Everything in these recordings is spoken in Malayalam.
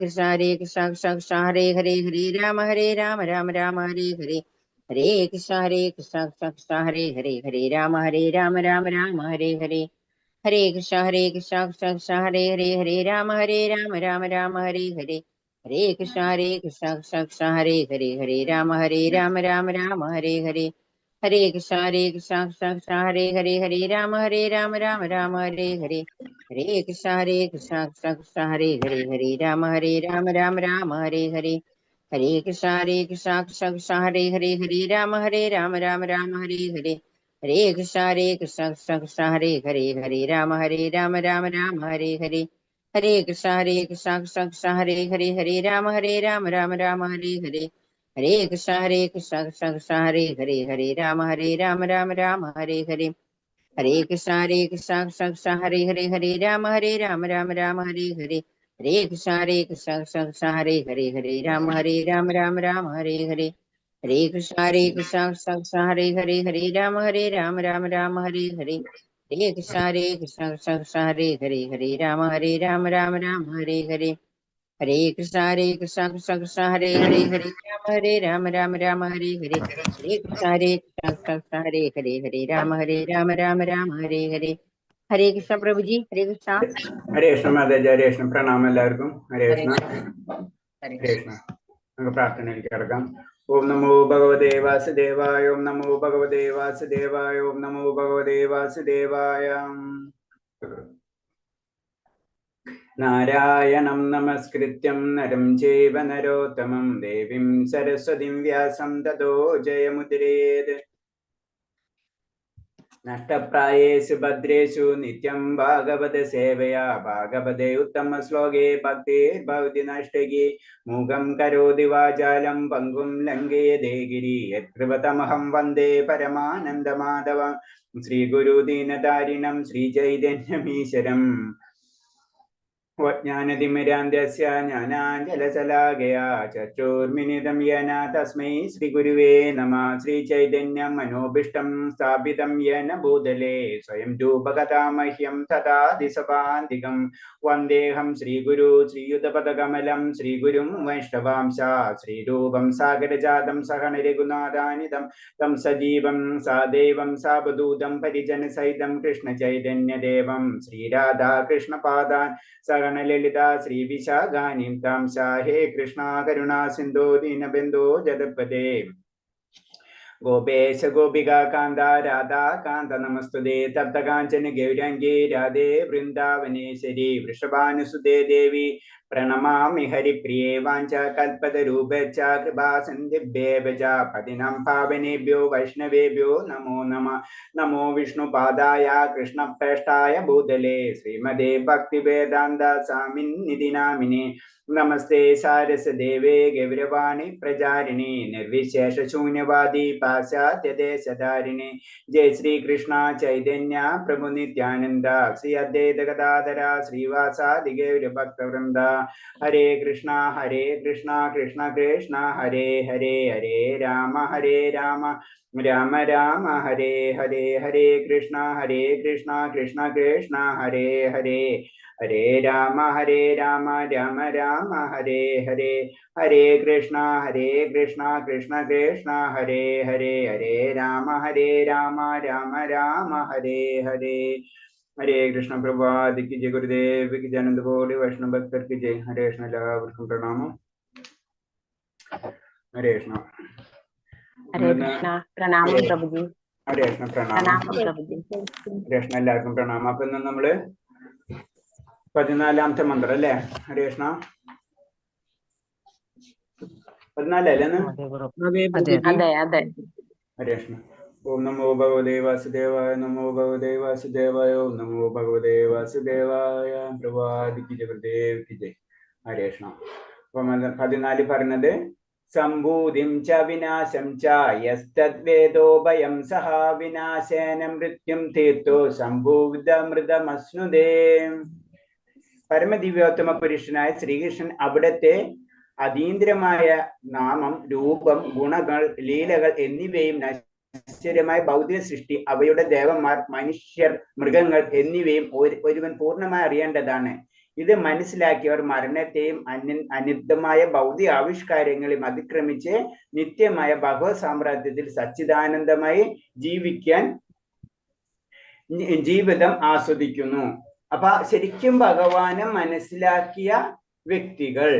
कृष्ण कृष्ण कृष्ण हरे हरे हरे राम राम राम हरे हरे हरे कृष्ण कृष्ण कृष्ण हरे हरे हरे राम राम हरे हरे हरे कृष्ण कृष्ण कृष्ण हरे हरे हरे राम राम हरे हरे हरे कृष्ण कृष्ण कृष्ण हरे हरे हरे राम राम हरे हरे हरे कृष्ण कृष्ण कृष्ण हरे हरे हरे राम राम हरे हरे हरे कृष्ण कृष्ण कृष्ण हरे हरे हरे राम राम हरे हरे हरे कृष्ण कृष्ण कृष्ण हरे हरे हरे राम राम हरे हरे हरे कृष्ण कृष्ण कृष्ण हरे हरे हरे राम हरे हरे हरे कृष्ण कृष्ण कृष्ण हरे हरे हरे राम हरे हरे हरे कृष्ण कृष्ण कृष्ण हरे हरे हरे राम हरे हरे हरे कृष्ण कृष्ण कृष्ण हरे हरे राम हरे हरे हरे कृष्ण कृष्ण कृष्ण हरे हरे राम हरे हरे हरे कृष्ण कृष्ण कृष्ण हरे हरे राम हरे हरे हरे कृष्ण कृष्ण कृष्ण हरे हरे राम हरे हरे हरे कृष्ण कृष्ण कृष्ण हरे राम हरे हरे हरे कृष्ण कृष्ण कृष्ण हरे राम हरे हरे हरे कृष्ण प्रभु जी हरे कृष्ण हरे कृष्ण माताजी हरे कृष्ण പ്രണാമം എല്ലാവർക്കും ഹരേ हरे കൃഷ്ണ हरे ഹരേ കൃഷ്ണ നമുക്ക് പ്രാർത്ഥനയിലേക്ക് കിടക്കാം ഓം നമോ ഭഗവതേ വാസുദേവായ ഓം നമോ ഭഗവതേ വാസുദേവായ ഓം നമോ ഭഗവതേ വാസുദേവായ നാരായണം നമസ്കൃത്യം നരം ചൈവ നരോത്തമം ദേവീം സരസ്വതിം വ്യാസം തതോ ജയമുദിരേത് നഷ്ടപ്രായേഷു ഭദ്രേഷു നിത്യം ഭാഗവത സേവയാ ഭാഗവതേ ഉത്തമ ശ്ലോകേ ഭക്തിർഭവതി നഷ്ടകി മൂകം കരോതി വാചാലം പങ്കും ലംഘയതേ ഗിരി യത്കൃപതമഹം വന്ദേ പരമാനന്ദമാധവം ശ്രീഗുരു ദീനതാരിണം ശ്രീചൈതന്യമീശ്വരം ज्ञानतिमिरान्धस्य ज्ञानाञ्जलशलाकया चक्षुर्मिलितं येन तस्मै श्रीगुरुवे नमः श्रीचैतन्यं मनोभीष्टं स्थापितं येन भूतले स्वयं रूपकथा मह्यं तथा दिशपान्तिकं वन्देऽहं श्रीगुरु श्रीयुतपदकमलं श्रीगुरुं वैष्णवांशा श्रीरूपं सागरजातं सहनरघुनाथानितं तं सजीवं सादेवं सावधूतं परिजनसहितं कृष्णचैतन्यदेवं श्रीराधा कृष्णपादान् सगणललिता श्रीविशाखानीं तां हे कृष्णा करुणा सिन्धो दीनबन्धो जगत्पते गोपेश गोपिका कान्ता राधा कान्त नमस्तुते तप्त काञ्चन गौराङ्गी राधे वृन्दावनेश्वरी वृषभानुसुते देवी प्रणमामि हरिप्रिये वाञ्छाकल्पतरूपश्च कृपा सिन्धुभ्येव च पतिनं पावनेभ्यो वैष्णवेभ्यो नमो नमः नमो विष्णुपादाय कृष्णप्रेष्ठाय भूतले श्रीमदे भक्तिवेदान्त स्वामिन्निधि नामिने नमस्ते सारसदेवे गौरवाणी प्रचारिणी निर्विशेष शून्यवादी पाश्चात्य देशधारिणी जय श्री कृष्ण चैतन्य प्रभु नित्यानंद श्री अद्वैत गदाधर श्रीवासादि गौर भक्तवृंद हरे कृष्णा कृष्ण कृष्ण हरे हरे हरे राम राम राम हरे हरे हरे कृष्णा कृष्ण कृष्ण हरे हरे हरे राम राम राम हरे हरे हरे कृष्णा कृष्ण कृष्ण हरे हरे हरे राम राम राम हरे हरे हरे कृष्ण प्रभात की जय गुरुदेव की जय आनंद बोले वैष्णव भक्तर की जय हरे कृष्ण എല്ലാവർക്കും പ്രണാമം हरे कृष्ण പ്രണാമം പ്രഭുജി ഹരേ കൃഷ്ണ പ്രണാമം ഹരേ കൃഷ്ണ എല്ലാവർക്കും പ്രണാമം അപ്പൊ ഇന്ന് നമ്മള് 14ാമത്തെ മന്ത്രം അല്ലേ ഹരേ കൃഷ്ണ 14 അല്ലേ ഹരേ കൃഷ്ണ ഓം നമോ ഭഗവതേ വാസുദേവായ നമോ ഭഗവതേ വാസുദേവായ ഓം നമോ ഭഗവതേ വാസുദേവായ പ്രഭാതിക്ക് ജഗദേവ് കി ജയ് ഹരേ കൃഷ്ണ അപ്പൊ 14 പറഞ്ഞത് സംഭൂതിം ച വിനാശം ച യസ്തദ്വേദോഭയം സഹ വിനാശേന മൃത്യും തീർത്തോ സംഭൂതമൃതമശ്നുതേ പരമദിവ്യോത്തമ പുരുഷനായ ശ്രീകൃഷ്ണൻ അവിടത്തെ അതീന്ദ്രമായ നാമം രൂപം ഗുണങ്ങൾ ലീലകൾ എന്നിവയും നശ്വരമായ ഭൗതിക സൃഷ്ടി അവയുടെ ദേവന്മാർ മനുഷ്യർ മൃഗങ്ങൾ എന്നിവയും ഒരുവൻ പൂർണ്ണമായി അറിയേണ്ടതാണ് ഇത് മനസ്സിലാക്കിയവർ മരണത്തെയും അനിത്യമായ ഭൗതിക ആവിഷ്കാരങ്ങളെയും അതിക്രമിച്ച് നിത്യമായ ഭഗവത് സാമ്രാജ്യത്തിൽ സച്ചിദാനന്ദമായി ജീവിതം ആസ്വദിക്കുന്നു. അപ്പൊ ശരിക്കും ഭഗവാനെ മനസ്സിലാക്കിയ വ്യക്തികൾ,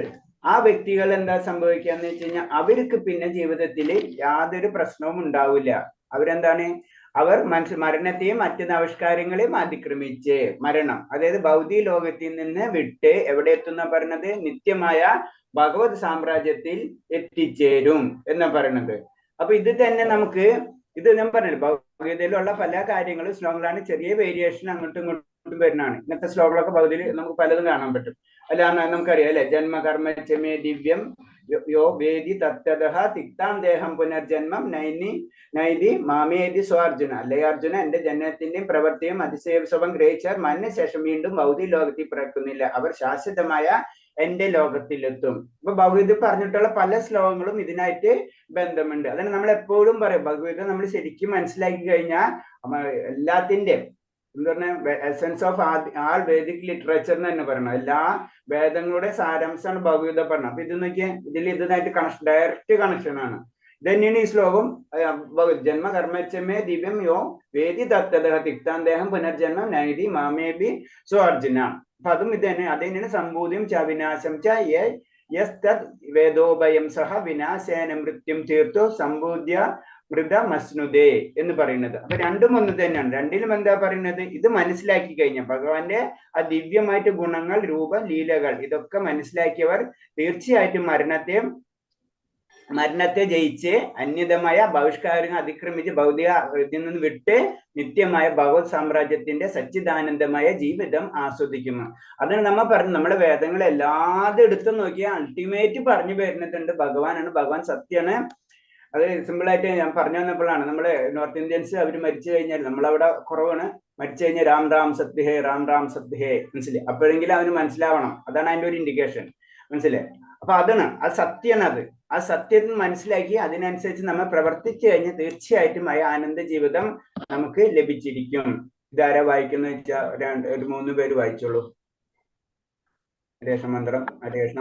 ആ വ്യക്തികൾ എന്താ സംഭവിക്കാന്ന് വെച്ച് കഴിഞ്ഞാൽ അവർക്ക് പിന്നെ ജീവിതത്തിൽ യാതൊരു പ്രശ്നവും ഉണ്ടാവില്ല. അവരെന്താണ്, അവർ മരണത്തെയും മറ്റു ആവിഷ്കാരങ്ങളെയും അതിക്രമിച്ച് മരണം, അതായത് ഭൗതിക ലോകത്തിൽ നിന്ന് വിട്ട് എവിടെ എത്തുന്ന പറഞ്ഞത്, നിത്യമായ ഭഗവത് സാമ്രാജ്യത്തിൽ എത്തിച്ചേരും എന്നാ പറയണത്. അപ്പൊ ഇത് തന്നെ നമുക്ക്, ഇത് ഞാൻ പറഞ്ഞില്ല, ഭഗവത്ഗീതയിലുള്ള പല കാര്യങ്ങളും ശ്ലോകങ്ങളാണ്, ചെറിയ വേരിയേഷൻ അങ്ങോട്ടും ഇങ്ങോട്ടും വരുന്നതാണ്. ഇന്നത്തെ ശ്ലോകങ്ങളൊക്കെ ഭഗവതിയിൽ നമുക്ക് പലതും കാണാൻ പറ്റും. അല്ലാന്ന് നമുക്കറിയാം അല്ലെ, ജന്മകർമ്മ ദിവ്യം യോ വേദി തത്തതഃ തിക്താം ദേഹം പുനർജന്മം നൈതി മാമേതി സ്വാർജുന. അല്ലേ അർജുന, എന്റെ ജനനത്തിന്റെയും പ്രവൃത്തിയും അതിശയസ്വം ഗ്രഹിച്ചാൽ മരണശേഷം വീണ്ടും ഭൗതിക ലോകത്തിൽ പിറക്കുന്നില്ല, അവർ ശാശ്വതമായ എന്റെ ലോകത്തിലെത്തും. അപ്പൊ ഭഗവത് പറഞ്ഞിട്ടുള്ള പല ശ്ലോകങ്ങളും ഇതിനായിട്ട് ബന്ധമുണ്ട്. അതാണ് നമ്മൾ എപ്പോഴും പറയും, ഭഗവത് നമ്മൾ ശരിക്കും മനസ്സിലാക്കി കഴിഞ്ഞാൽ എല്ലാത്തിന്റെ എന്താ പറഞ്ഞ essence of all Vedic literature എന്ന് തന്നെ പറയണം. എല്ലാ വേദങ്ങളുടെ സാരാംശമാണ് ഭഗവത പറഞ്ഞത്. അപ്പൊ ഇത് നോക്കിയാൽ ഇതിൽ ഇതായിട്ട് ഡയറക്റ്റ് കണക്ഷൻ ആണ്. ഇത് തന്നെയാണ് ഈ ശ്ലോകം. ജന്മകർമ്മച്ചമേ ദിവ്യം യോ വേദി തത്തതഃ തിക്താന്തേഹം പുനർജന്മം നൈതി മാമേബി സ്വാർജുന. അപ്പൊ അതും ഇത് തന്നെ, അത് തന്നെയാണ് സംഭൂതിയും ച വിനാശം ച യസ്തദ് വേദോഭയം സഹ വിനാശേന മൃത്യും തീർത്തോ സംഭൂദ്യ മൃതമസ്നുദേ എന്ന് പറയുന്നത്. അപ്പൊ രണ്ടും ഒന്ന് തന്നെയാണ്. രണ്ടിലും എന്താ പറയുന്നത്, ഇത് മനസ്സിലാക്കി കഴിഞ്ഞാൽ ഭഗവാന്റെ ആ ദിവ്യമായിട്ട് ഗുണങ്ങൾ, രൂപം, ലീലകൾ ഇതൊക്കെ മനസ്സിലാക്കിയവർ തീർച്ചയായിട്ടും മരണത്തെ ജയിച്ച് അന്യതമായ ബഹിഷ്കാരങ്ങൾ അതിക്രമിച്ച് ഭൗതിക ഇതിൽ നിന്ന് വിട്ട് നിത്യമായ ഭഗവത് സാമ്രാജ്യത്തിന്റെ സച്ചിദാനന്ദമായ ജീവിതം ആസ്വദിക്കുന്നു. അതാണ് നമ്മൾ പറഞ്ഞു, നമ്മുടെ വേദങ്ങൾ എല്ലാതും എടുത്തു നോക്കിയാൽ അൾട്ടിമേറ്റ് പറഞ്ഞു വരുന്നുണ്ട് ഭഗവാനാണ്, ഭഗവാൻ സത്യമാണ്. അത് സിമ്പിളായിട്ട് ഞാൻ പറഞ്ഞു വന്നപ്പോഴാണ്, നമ്മള് നോർത്ത് ഇന്ത്യൻസ് അവർ മരിച്ചു കഴിഞ്ഞാൽ, നമ്മളവിടെ കുറവാണ്, മരിച്ചു കഴിഞ്ഞാൽ രാം രാം സത്യ രാം രാം സത്യ മനസ്സിലായി, അപ്പോഴെങ്കിലും അവന് മനസ്സിലാവണം. അതാണ് അതിന്റെ ഒരു ഇൻഡിക്കേഷൻ, മനസ്സിലായി. അപ്പൊ അതാണ്, അത് സത്യമാണ്. അത് ആ സത്യത്തിൽ മനസ്സിലാക്കി അതിനനുസരിച്ച് നമ്മൾ പ്രവർത്തിച്ചു കഴിഞ്ഞാൽ തീർച്ചയായിട്ടും ആ ആനന്ദ ജീവിതം നമുക്ക് ലഭിച്ചിരിക്കും. ഇതാരാ വായിക്കുന്ന വെച്ചാൽ ഒരു 3 പേര് വായിച്ചോളൂ. ഹരേഷ മന്ത്രം. ഹരേഷ.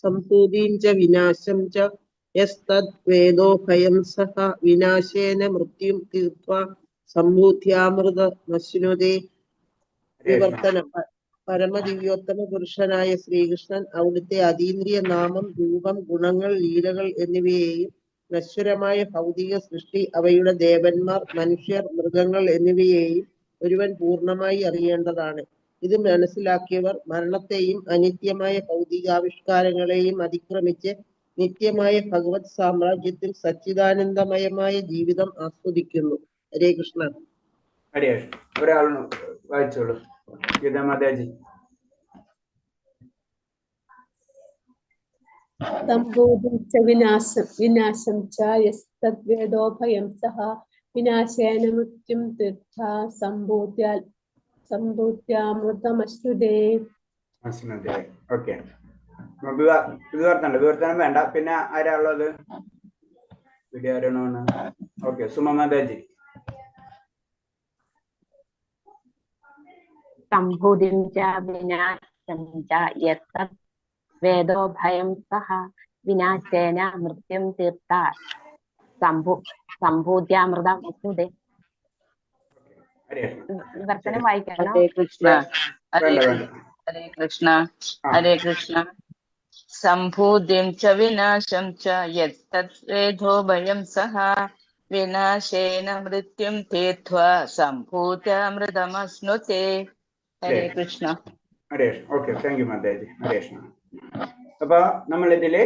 സംഭൂതിം ച വിനാശം ച യസ്തദ് വേദോ ഭയം സഹ വിനാശേന മൃത്യും തീർത്വാ സംഭൂത്യാമൃത നശ്നുതേ. വിവർത്തന പരമദിവ്യോത്തമ പുരുഷനായ ശ്രീകൃഷ്ണൻ അവിടുത്തെ അതീന്ദ്രിയ നാമം, രൂപം, ഗുണങ്ങൾ, ലീലകൾ എന്നിവയെയും നശ്വരമായ ഭൗതിക സൃഷ്ടി, അവയുടെ ദേവന്മാർ, മനുഷ്യർ, മൃഗങ്ങൾ എന്നിവയെയും ഒരുവൻ പൂർണ്ണമായി അറിയേണ്ടതാണ്. ഇത് മനസ്സിലാക്കിയവർ മരണത്തെയും അനിത്യമായ ഭൗതികാവിഷ്കാരങ്ങളെയും അതിക്രമിച്ച് നിത്യമായ ഭഗവത് സാമ്രാജ്യത്തിൽ സച്ചിദാനന്ദമയമായ ജീവിതം ആസ്വദിക്കുന്നു. ഹരേ കൃഷ്ണ. ഹരേ ഒരാൾ വായിച്ചോളൂ. ഗീതാമാതാജി. വിനാശം ച യസ്തദ് വേദോഭയം സഹ വിനാശേന മൃത്യും തീർത്ഥാ സംഭൂത്യാമൃതമശ്നുതേ. ഓക്കെ, വിവർത്തനം വേണ്ട. പിന്നെ ആരാ ഉള്ളത്? ഓക്കെ, സുമമാതാജി. സംഭൂതിം ച വിനാശം ച യസ്തദ് വേദോ ഭയം സഹ വിനാശേന മൃത്യും തീർത്താ സംഭൂത്യാമൃതമസ്നുതേ. വിവർത്തനം വായിക്കാനോ? ഹരേ കൃഷ്ണ. ഹരേ കൃഷ്ണ. ഹരേ കൃഷ്ണ. സംഭൂതിം ച വിനാശം ച യത്തത് വേദോ ഭയം സഹ വിനാശേന മൃത്യും തീർത്വാ സംഭൂത്യാമൃതമസ്നുതേ. Hare Krishna. Hare. Okay, thank you Mataji. Hare. അപ്പൊ നമ്മളിതില്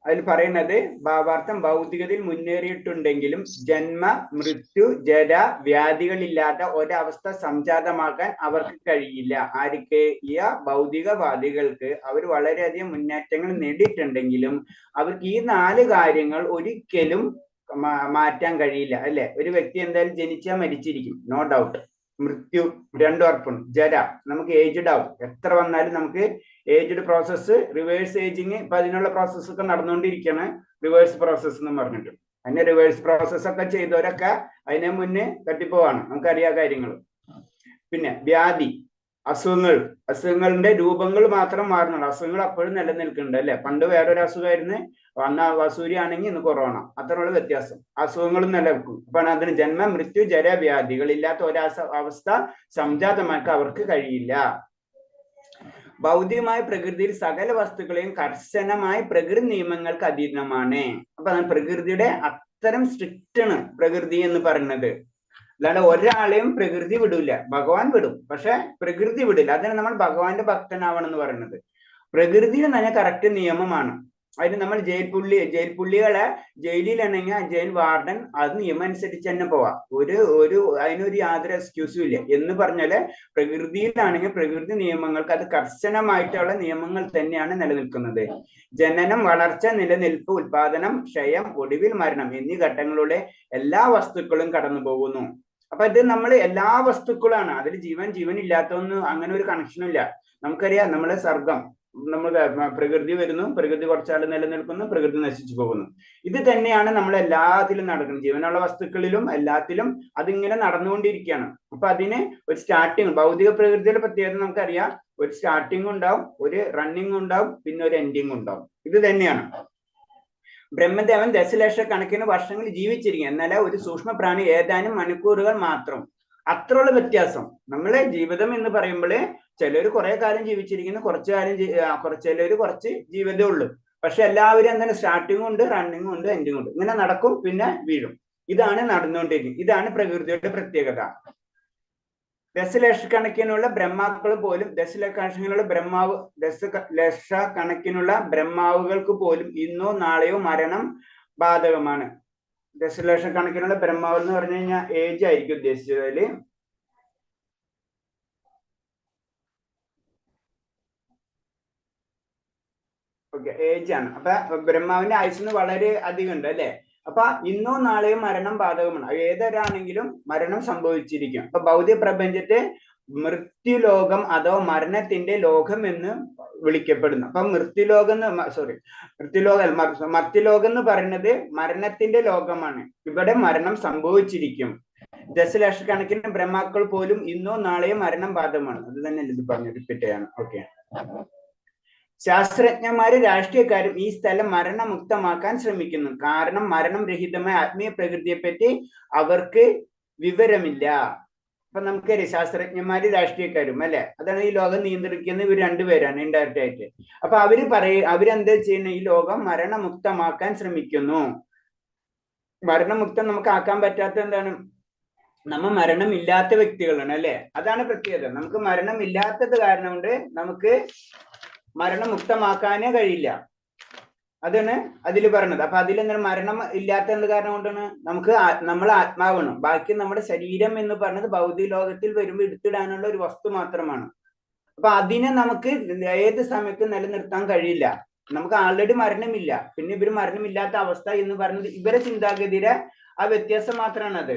അതിൽ പറയുന്നത് ഭാവാർത്ഥം ഭൗതികതയിൽ മുന്നേറിയിട്ടുണ്ടെങ്കിലും ജന്മ, മൃത്യു, ജര, വ്യാധികളില്ലാത്ത ഒരവസ്ഥ സംജാതമാക്കാൻ അവർക്ക് കഴിയില്ല. ആർക്ക്? ഈ ഭൗതികവാദികൾക്ക്. അവർ വളരെയധികം മുന്നേറ്റങ്ങൾ നേടിയിട്ടുണ്ടെങ്കിലും അവർക്ക് ഈ 4 കാര്യങ്ങൾ ഒരിക്കലും മാറ്റാൻ കഴിയില്ല, അല്ലെ? ഒരു വ്യക്തി എന്തായാലും ജനിച്ചാൽ മരിച്ചിരിക്കും, നോ ഡൗട്ട്. മൃത്യു 2 ഉറപ്പുണ്ട്. ജര, നമുക്ക് ഏജ്ഡ് ആവും, എത്ര വന്നാലും നമുക്ക് ഏജ്ഡ് പ്രോസസ്സ്, റിവേഴ്സ് ഏജിങ്, ഇപ്പൊ അതിനുള്ള പ്രോസസ്സ് ഒക്കെ നടന്നുകൊണ്ടിരിക്കുകയാണ്, റിവേഴ്സ് പ്രോസസ്സ് എന്ന് പറഞ്ഞിട്ട്. അതിന്റെ റിവേഴ്സ് പ്രോസസ് ഒക്കെ ചെയ്തവരൊക്കെ അതിനെ മുന്നേ തട്ടിപ്പോവാണ്, നമുക്കറിയാം കാര്യങ്ങൾ. പിന്നെ വ്യാധി, അസുഖങ്ങളുടെ രൂപങ്ങൾ മാത്രം മാറുന്നുള്ളൂ. അസുഖങ്ങൾ അപ്പോഴും നിലനിൽക്കുന്നുണ്ട് അല്ലെ. പണ്ട് വേറൊരു അസുഖമായിരുന്നു, അന്ന് വസൂരി ആണെങ്കിൽ ഇന്ന് കൊറോണ, അത്രയുള്ള വ്യത്യാസം. അസുഖങ്ങളും നിലനിൽക്കും. അപ്പൊ അതിന് ജന്മ മൃത്യു ജര വ്യാധികളില്ലാത്ത ഒരവസ്ഥ സംജാതമാക്കാൻ അവർക്ക് കഴിയില്ല. ഭൗതികമായ പ്രകൃതിയിൽ സകല വസ്തുക്കളെയും കർശനമായ പ്രകൃതി നിയമങ്ങൾക്ക് അധീനമാണ്. അപ്പൊ പ്രകൃതിയുടെ അത്തരം സ്ട്രിക്റ്റ് ആണ് പ്രകൃതി എന്ന് പറയുന്നത്. അല്ലാണ്ട് ഒരാളെയും പ്രകൃതി വിടില്ല. ഭഗവാൻ വിടും, പക്ഷെ പ്രകൃതി വിടില്ല. അതിന് നമ്മൾ ഭഗവാന്റെ ഭക്തനാവണം എന്ന് പറയുന്നത്. പ്രകൃതിയിൽ തന്നെ കറക്റ്റ് നിയമമാണ്. അതിന് നമ്മൾ ജയിൽ പുള്ളികളെ ജയിലിലാണെങ്കിൽ ജയിൽ വാർഡൻ അത് നിയമം അനുസരിച്ച് തന്നെ പോവാം. അതിനൊരു യാതൊരു എക്സ്ക്യൂസും ഇല്ല. എന്ന് പറഞ്ഞാല് പ്രകൃതിയിലാണെങ്കിൽ പ്രകൃതി നിയമങ്ങൾക്ക് അത് കർശനമായിട്ടുള്ള നിയമങ്ങൾ തന്നെയാണ് നിലനിൽക്കുന്നത്. ജനനം, വളർച്ച, നിലനിൽപ്പ്, ഉൽപാദനം, ക്ഷയം, ഒടുവിൽ മരണം എന്നീ ഘട്ടങ്ങളുടെ എല്ലാ വസ്തുക്കളും കടന്നു പോകുന്നു. അപ്പൊ ഇത് നമ്മൾ എല്ലാ വസ്തുക്കളാണ്. അതിൽ ജീവൻ ഇല്ലാത്തൊന്നും അങ്ങനെ ഒരു കണക്ഷനും ഇല്ല. നമുക്കറിയാം, നമ്മളെ സർഗം, നമ്മൾ പ്രകൃതി വരുന്നു, പ്രകൃതി കുറച്ചാൾ നിലനിൽക്കുന്നു, പ്രകൃതി നശിച്ചു പോകുന്നു. ഇത് തന്നെയാണ് നമ്മൾ എല്ലാത്തിലും നടക്കുന്നത്. ജീവനുള്ള വസ്തുക്കളിലും എല്ലാത്തിലും അതിങ്ങനെ നടന്നുകൊണ്ടിരിക്കുകയാണ്. അപ്പൊ അതിന് ഒരു സ്റ്റാർട്ടിങ്, ഭൗതിക പ്രകൃതിയുടെ പ്രത്യേകത നമുക്കറിയാം. ഒരു സ്റ്റാർട്ടിങ് ഉണ്ടാവും, ഒരു റണ്ണിങ് ഉണ്ടാവും, പിന്നെ ഒരു എൻഡിങ് ഉണ്ടാവും. ഇത് തന്നെയാണ്. ബ്രഹ്മദേവൻ ദശലക്ഷക്കണക്കിന് വർഷങ്ങൾ ജീവിച്ചിരിക്കും. എന്നാലേ ഒരു സൂക്ഷ്മ പ്രാണി ഏതാനും മണിക്കൂറുകൾ മാത്രം. അത്രയുള്ള വ്യത്യാസം. നമ്മളെ ജീവിതം എന്ന് പറയുമ്പോൾ ചിലർ കുറെ കാലം ജീവിച്ചിരിക്കുന്നു, ചിലര് കുറച്ച് ജീവിതമേ ഉള്ളൂ. പക്ഷെ എല്ലാവരും എന്താണ്, സ്റ്റാർട്ടിങ്ങും ഉണ്ട്, റണ്ണിങ്ങും ഉണ്ട്, എൻഡിങ്ങും ഉണ്ട്. ഇങ്ങനെ നടക്കും, പിന്നെ വീഴും. ഇതാണ് നടന്നുകൊണ്ടിരിക്കുന്നത്. ഇതാണ് പ്രകൃതിയുടെ പ്രത്യേകത. ദശലക്ഷക്കണക്കിനുള്ള ബ്രഹ്മാക്കൾ പോലും, ദശലക്ഷക്കണക്കിനുള്ള ബ്രഹ്മാവുകൾക്ക് പോലും ഇന്നോ നാളെയോ മരണം ബാധകമാണ്. ദശലക്ഷക്കണക്കിനുള്ള ബ്രഹ്മാവ് എന്ന് പറഞ്ഞു കഴിഞ്ഞാൽ ഏജ് ആയിരിക്കും ഉദ്ദേശിച്ചതില്. ഓക്കെ, ഏജ് ആണ്. അപ്പൊ ബ്രഹ്മാവിന്റെ ആയുസ്സിന് വളരെ അധികം ഉണ്ട് അല്ലെ. അപ്പൊ ഇന്നോ നാളെയോ മരണം ബാധകമാണ്. ഏതൊരാണെങ്കിലും മരണം സംഭവിച്ചിരിക്കും. അപ്പൊ ഭൗതിക പ്രപഞ്ചത്തെ മൃത്യുലോകം അഥവാ മരണത്തിന്റെ ലോകം എന്ന് വിളിക്കപ്പെടുന്നു. അപ്പൊ മർത്യലോകം എന്ന് പറയുന്നത് മരണത്തിന്റെ ലോകമാണ്. ഇവിടെ മരണം സംഭവിച്ചിരിക്കും. ദശലക്ഷക്കണക്കിന് ബ്രഹ്മാക്കൾ പോലും ഇന്നോ നാളെയോ മരണം ബാധകമാണ്. അത് തന്നെ ഇത് പറഞ്ഞു റിപ്പീറ്റ് ചെയ്യാണ്. ഓക്കെ. ശാസ്ത്രജ്ഞന്മാരും രാഷ്ട്രീയക്കാരും ഈ സ്ഥലം മരണമുക്തമാക്കാൻ ശ്രമിക്കുന്നു. കാരണം മരണം രഹിതമായ ആത്മീയ പ്രകൃതിയെ പറ്റി അവർക്ക് വിവരമില്ല. അപ്പൊ നമുക്കറിയാം, ശാസ്ത്രജ്ഞന്മാരും രാഷ്ട്രീയക്കാരും അല്ലെ, അതാണ് ഈ ലോകം നിയന്ത്രിക്കുന്ന ഇവർ രണ്ടുപേരാണ് ഇൻഡയറക്റ്റ് ആയിട്ട്. അപ്പൊ അവരെന്താ ചെയ്യുന്നത്, ഈ ലോകം മരണമുക്തമാക്കാൻ ശ്രമിക്കുന്നു. മരണമുക്തം നമുക്ക് ആക്കാൻ പറ്റാത്ത എന്താണ്, നമ്മ മരണമില്ലാത്ത വ്യക്തികളാണ് അല്ലെ. അതാണ് പ്രത്യേകത. നമുക്ക് മരണമില്ലാത്തത് കാരണം കൊണ്ട് നമുക്ക് മരണമുക്തമാക്കാനേ കഴിയില്ല. അതാണ് അതിൽ പറഞ്ഞത്. അപ്പൊ അതിലെന്താണ്, മരണം ഇല്ലാത്തത് കാരണം കൊണ്ടാണ് നമ്മൾ ആത്മാവാണ്. ബാക്കി നമ്മുടെ ശരീരം എന്ന് പറഞ്ഞത് ഭൗതിക ലോകത്തിൽ വരുമ്പോൾ എടുത്തിടാനുള്ള ഒരു വസ്തു മാത്രമാണ്. അപ്പൊ അതിനെ നമുക്ക് ഏത് സമയത്തും നിലനിർത്താൻ കഴിയില്ല. നമുക്ക് ആൾറെഡി മരണമില്ല. പിന്നെ ഇവര് മരണമില്ലാത്ത അവസ്ഥ എന്ന് പറയുന്നത് ഇവരെ ചിന്താഗതിയുടെ ആ വ്യത്യാസം മാത്രമാണ്.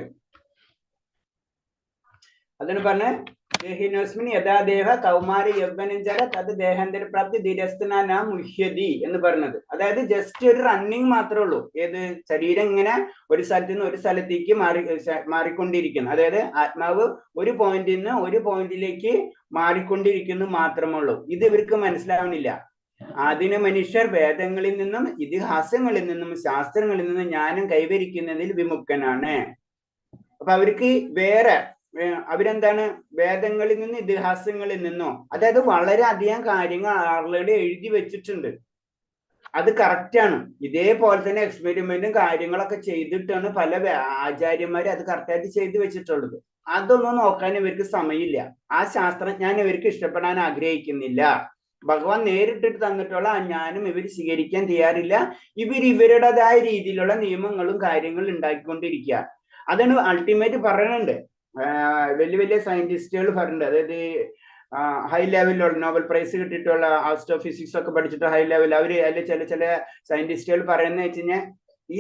അതിന് പറഞ്ഞ ദേഹിനോസ്മിൻ യഥാദേഹ കൗമാരി യൗവനഞ്ചര തത് ദേഹാന്തര പ്രാപ്തി ധീരസ്ഥന മുഹ്യതി എന്ന് പറഞ്ഞത്. അതായത് ജസ്റ്റ് ഒരു റണ്ണിങ് മാത്രമേ ഉള്ളൂ. ഏത് ശരീരം ഇങ്ങനെ ഒരു സ്ഥലത്ത് നിന്ന് ഒരു സ്ഥലത്തേക്ക് മാറിക്കൊണ്ടിരിക്കുന്നു. അതായത് ആത്മാവ് ഒരു പോയിന്റിൽ നിന്ന് ഒരു പോയിന്റിലേക്ക് മാറിക്കൊണ്ടിരിക്കുന്നു മാത്രമേ ഉള്ളൂ. ഇത് ഇവർക്ക് മനസ്സിലാവണില്ല. ആദിന മനുഷ്യർ വേദങ്ങളിൽ നിന്നും ഇതിഹാസങ്ങളിൽ നിന്നും ശാസ്ത്രങ്ങളിൽ നിന്നും ജ്ഞാനം കൈവരിക്കുന്നതിൽ വിമുക്തനാണ്. അപ്പൊ അവർക്ക് അവരെന്താണ്, വേദങ്ങളിൽ നിന്നും ഇതിഹാസങ്ങളിൽ നിന്നോ, അതായത് വളരെ അധികം കാര്യങ്ങൾ ആൾറെഡി എഴുതി വെച്ചിട്ടുണ്ട്. അത് കറക്റ്റാണ്. ഇതേപോലെ തന്നെ എക്സ്പെരിമെന്റും കാര്യങ്ങളൊക്കെ ചെയ്തിട്ടാണ് പല ആചാര്യന്മാരും അത് കറക്റ്റായിട്ട് ചെയ്തു വെച്ചിട്ടുള്ളത്. അതൊന്നും നോക്കാൻ ഇവർക്ക് സമയമില്ല. ആ ശാസ്ത്രജ്ഞാനം ഇവർക്ക് ഇഷ്ടപ്പെടാൻ ആഗ്രഹിക്കുന്നില്ല. ഭഗവാൻ നേരിട്ടിട്ട് തന്നിട്ടുള്ള ആ ജ്ഞാനം ഇവർ സ്വീകരിക്കാൻ തയ്യാറില്ല. ഇവരുടേതായ രീതിയിലുള്ള നിയമങ്ങളും കാര്യങ്ങളും ഉണ്ടാക്കിക്കൊണ്ടിരിക്കുക. അതാണ് അൾട്ടിമേറ്റ് പറയുന്നുണ്ട്. വലിയ വലിയ സയന്റിസ്റ്റുകൾ പറഞ്ഞിട്ടുണ്ട്. അതായത് ഹൈ ലെവലിലുള്ള നോബൽ പ്രൈസ് കിട്ടിയിട്ടുള്ള ആസ്ട്രോഫിസിക്സ് ഒക്കെ പഠിച്ചിട്ട് ഹൈ ലെവൽ അതിൽ ചില സയന്റിസ്റ്റുകൾ പറയുന്നത് വെച്ച് കഴിഞ്ഞാൽ ഈ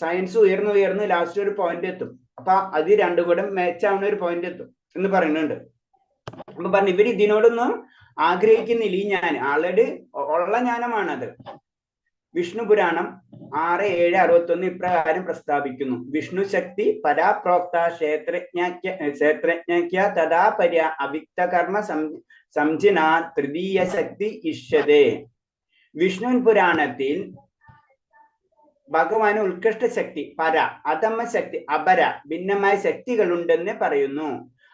സയൻസ് ഉയർന്ന് ലാസ്റ്റ് ഒരു പോയിന്റ് എത്തും. അപ്പൊ അത് രണ്ടും കൂടെ മാച്ചാവുന്ന ഒരു പോയിന്റ് എത്തും എന്ന് പറയുന്നുണ്ട്. അപ്പൊ പറഞ്ഞു ഇവർ ഇതിനോടൊന്നും ആഗ്രഹിക്കുന്നില്ല. ഈ ജ്ഞാനം ആൾറെഡി ഉള്ള ജ്ഞാനമാണത്. വിഷ്ണു പുരാണം, 6, 7, 61 ഇപ്രകാരം പ്രസ്താവിക്കുന്നു. വിഷ്ണു ശക്തി പരാപ്രോക്ത ക്ഷേത്രജ്ഞ തഥാ പര്യ അവിക്തകർമ്മ സംജിന തൃതീയ ശക്തി ഇഷ്യതേ. വിഷ്ണു പുരാണത്തിൽ ഭഗവാന് ഉത്കൃഷ്ട ശക്തി പര, അധമ ശക്തി അപര, ഭിന്നമായ ശക്തികളുണ്ടെന്ന് പറയുന്നു.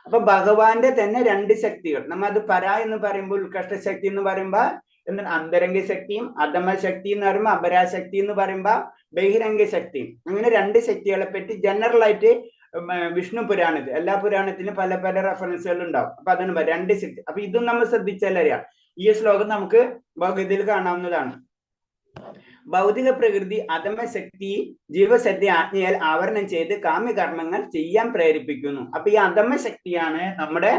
അപ്പൊ ഭഗവാന്റെ തന്നെ 2 ശക്തികൾ. നമ്മ അത് പര എന്ന് പറയുമ്പോൾ ഉത്കൃഷ്ട ശക്തി എന്ന് പറയുമ്പോ എന്താണ് അന്തരംഗ ശക്തിയും, അധമ ശക്തി എന്ന് പറയുമ്പോൾ അപരാശക്തി എന്ന് പറയുമ്പോ ബഹിരംഗ ശക്തിയും. അങ്ങനെ 2 ശക്തികളെ പറ്റി ജനറൽ ആയിട്ട് വിഷ്ണു പുരാണത്തിൽ, എല്ലാ പുരാണത്തിലും പല പല റെഫറൻസുകൾ ഉണ്ടാവും. അപ്പൊ അതിന് 2 ശക്തി. അപ്പൊ ഇതും നമ്മൾ ശ്രദ്ധിച്ചാൽ അറിയാം. ഈ ശ്ലോകം നമുക്ക് ഭഗവതിയിൽ കാണാവുന്നതാണ്. ഭൗതിക പ്രകൃതി അധമ ശക്തി ജീവശക്തി ആജ്ഞയാൽ ആവരണം ചെയ്ത് കാമ്യകർമ്മങ്ങൾ ചെയ്യാൻ പ്രേരിപ്പിക്കുന്നു. അപ്പൊ ഈ അധമ ശക്തിയാണ് നമ്മുടെ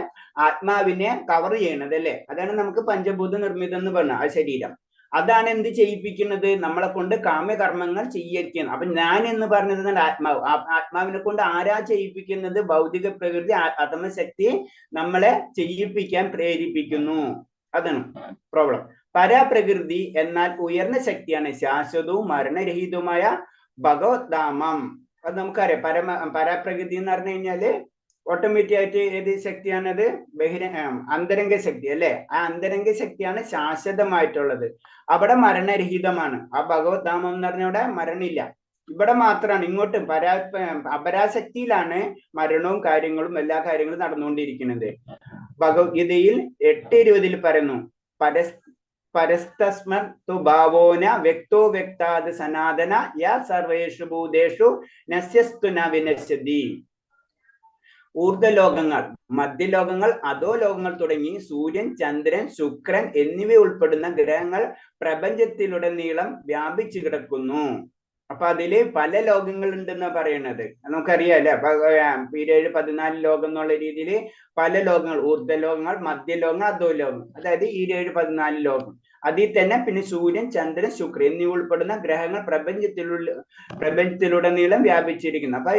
ആത്മാവിനെ കവർ ചെയ്യണത് അല്ലെ. അതാണ് നമുക്ക് പഞ്ചഭൂത നിർമ്മിതം എന്ന് പറഞ്ഞ ആ ശരീരം. അതാണ് എന്ത് ചെയ്യിപ്പിക്കുന്നത്? നമ്മളെ കൊണ്ട് കാമ്യകർമ്മങ്ങൾ ചെയ്യിക്കുന്നത്. അപ്പൊ ഞാൻ എന്ന് പറഞ്ഞത് ആത്മാവ്. ആത്മാവിനെ കൊണ്ട് ആരാ ചെയ്യിപ്പിക്കുന്നത്? ഭൗതിക പ്രകൃതി അധമ ശക്തി നമ്മളെ ചെയ്യിപ്പിക്കാൻ പ്രേരിപ്പിക്കുന്നു. അതാണ് പ്രോബ്ലം. പരാപ്രകൃതി എന്നാൽ ഉയർന്ന ശക്തിയാണ്, ശാശ്വതവും മരണരഹിതവുമായ ഭഗവദ്ധാമം. അത് നമുക്കറിയാം. പരാപ്രകൃതി എന്ന് പറഞ്ഞു കഴിഞ്ഞാല് ഓട്ടോമാറ്റിക് ആയിട്ട് ഏത് ശക്തിയാണത്? അന്തരംഗ ശക്തി അല്ലെ. ആ അന്തരംഗ ശക്തിയാണ് ശാശ്വതമായിട്ടുള്ളത്. അവിടെ മരണരഹിതമാണ്. ആ ഭഗവദ്ധാമം എന്ന് പറഞ്ഞ അവിടെ മരണമില്ല. ഇവിടെ മാത്രമാണ്. ഇങ്ങോട്ടും അപരാശക്തിയിലാണ് മരണവും കാര്യങ്ങളും എല്ലാ കാര്യങ്ങളും നടന്നുകൊണ്ടിരിക്കുന്നത്. ഭഗവത്ഗീതയിൽ 8:20 പറയുന്നു, പരസ്തസ്മർ തു ഭാവോന വ്യക്തോ വ്യക്താത് സനാതന യാ സർവേഷു ഭൂതേഷു നശ്യസ്തു ന വിനശ്യതി. ഊർധ്വലോകങ്ങൾ, മധ്യലോകങ്ങൾ, അധോ ലോകങ്ങൾ തുടങ്ങി സൂര്യൻ, ചന്ദ്രൻ, ശുക്രൻ എന്നിവ ഉൾപ്പെടുന്ന ഗ്രഹങ്ങൾ പ്രപഞ്ചത്തിലുടനീളം വ്യാപിച്ചു കിടക്കുന്നു. അപ്പൊ അതില് പല ലോകങ്ങൾ ഉണ്ടെന്നാ പറയണത്. നമുക്കറിയാം അല്ലെ. 7, 14 ലോകം എന്നുള്ള രീതിയിൽ പല ലോകങ്ങൾ, ഊർധ്വലോകങ്ങൾ, മധ്യലോകങ്ങൾ, അധോ ലോകങ്ങൾ. അതായത് 7, 14 ലോകം. അതിൽ തന്നെ പിന്നെ സൂര്യൻ, ചന്ദ്രൻ, ശുക്രൻ എന്നിവ ഉൾപ്പെടുന്ന ഗ്രഹങ്ങൾ പ്രപഞ്ചത്തിലുടനീളം വ്യാപിച്ചിരിക്കുന്നു. അപ്പൊ